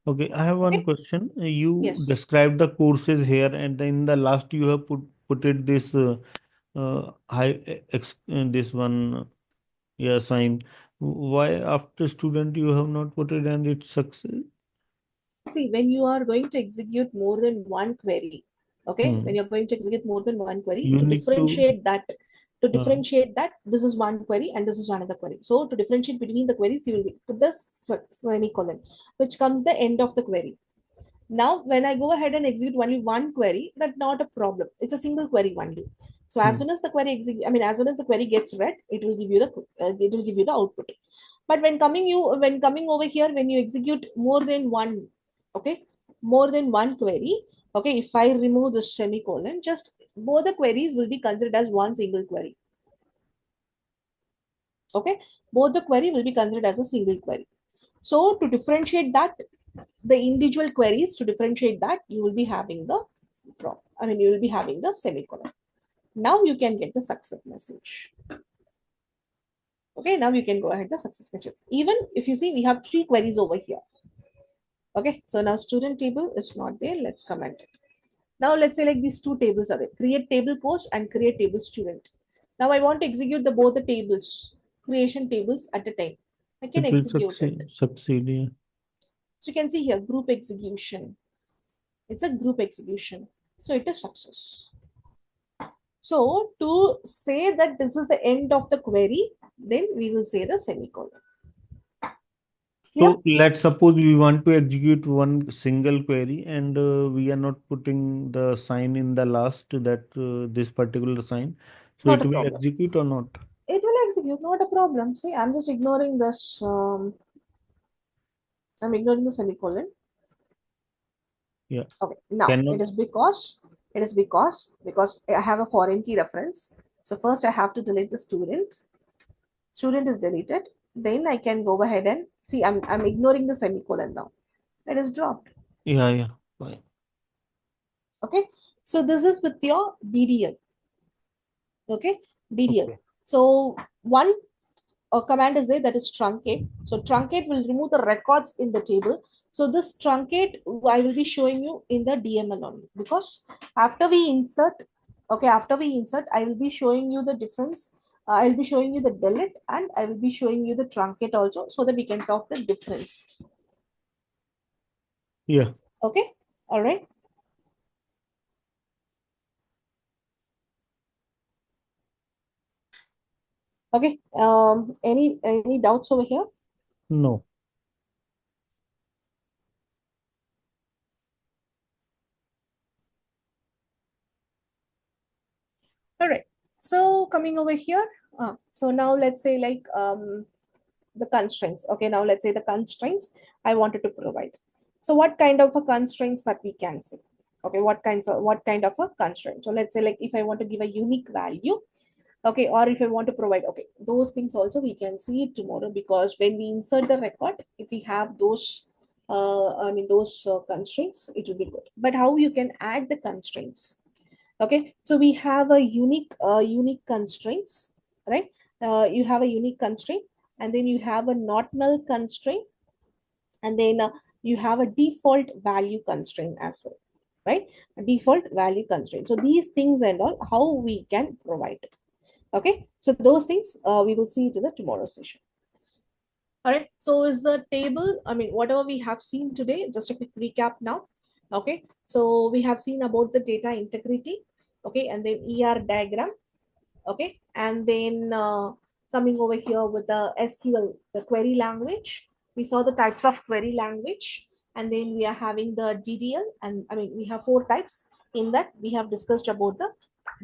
Okay, I have one Okay, question. You yes. described the courses here, and in the last you have put it this this one yeah sign. Why after student you have not put it and it's success? See, when you are going to execute more than one query, okay, when Hmm. you're going to execute more than one query, You to need to. Uh, differentiate that this is one query and this is another query. So to differentiate between the queries, you will put the semicolon, which comes the end of the query. Now, when I go ahead and execute only one query, that's not a problem. It's a single query only. So as hmm. soon as the query execute, I mean, as soon as the query gets read, it will give you the output. But when coming over here, when you execute more than one, okay, more than one query, okay, if I remove the semicolon, just both the queries will be considered as one single query. Okay, both the query will be considered as a single query. So to differentiate that, the individual queries, to differentiate that, you will be having the drop. I mean, you will be having the semicolon. Now you can get the success message. Okay, now you can go ahead the success message. Even if you see, we have three queries over here. Okay, so now student table is not there. Let's comment it. Now let's say like these two tables are there. Create table post and create table student. Now I want to execute the both the tables, creation tables at a time. I can It will execute it. succeed. Succeed. Yeah. So you can see here group execution. It's a group execution. So it is success. So to say that this is the end of the query, then we will say the semicolon. Clear? So let's suppose we want to execute one single query and we are not putting the sign in the last that this particular sign. So Not it a will problem. execute or not? It will execute, not a problem. See, I'm just ignoring this. I'm ignoring the semicolon. Yeah. Okay, now Cannot. it is because I have a foreign key reference. So first I have to delete the student. Student is deleted. Then I can go ahead and see I'm ignoring the semicolon now. It is dropped. Yeah. Yeah. Fine. Okay. So this is with your DDL. Okay, DDL. Okay. So one command is there, that is truncate. So truncate will remove the records in the table. So this truncate I will be showing you in the DML only, because after we insert, okay, after we insert, I will be showing you the difference. I'll be showing you the delete and I will be showing you the truncate also, so that we can talk the difference. Yeah. Okay, all right. Okay. Any doubts over here? No. All right. So coming over here, so now let's say the constraints. Okay, now let's say the constraints I wanted to provide. So what kind of a constraints that we can see? Okay, what kind of a constraint? So let's say like if I want to give a unique value, okay, or if I want to provide, okay, those things also we can see it tomorrow, because when we insert the record, if we have those those constraints, it will be good. But how you can add the constraints? Okay, so we have a unique constraints, right? You have a unique constraint, and then you have a not null constraint, and then you have a default value constraint as well, right? A default value constraint. So these things and all, how we can provide it. Okay, so those things we will see it in the tomorrow session. All right, so is the table, I mean, whatever we have seen today, just a quick recap now. Okay, so we have seen about the data integrity, okay, and then ER diagram, okay, and then coming over here with the SQL, the query language, we saw the types of query language, and then we are having the DDL, and I mean we have 4 types. In that we have discussed about the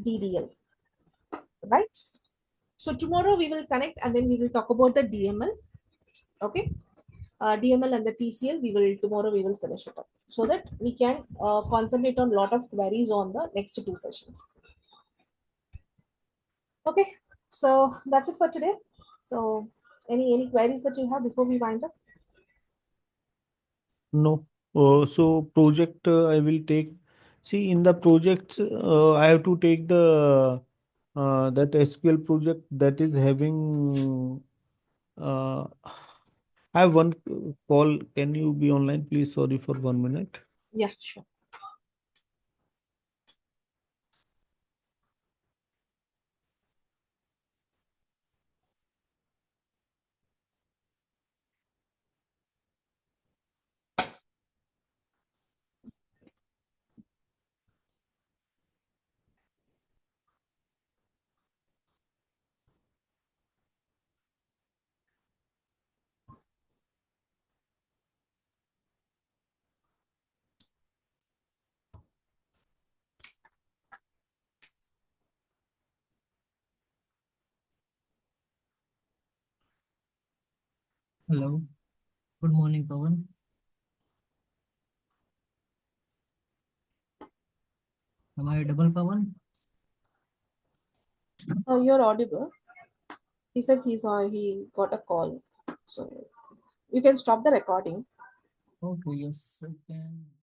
DDL, right? So tomorrow we will connect, and then we will talk about the DML. Okay, DML and the TCL, we will tomorrow we will finish it up, so that we can concentrate on lot of queries on the next 2 sessions. Okay, so that's it for today. So any queries that you have before we wind up? No. So project I will take. See, in the projects, I have to take the that SQL project that is having. I have one call. Can you be online, please? Sorry for 1 minute. Yeah, sure. Hello. Good morning, Pawan. Am I audible, Pawan? You're audible. He said he got a call, so you can stop the recording. Okay, yes, I can.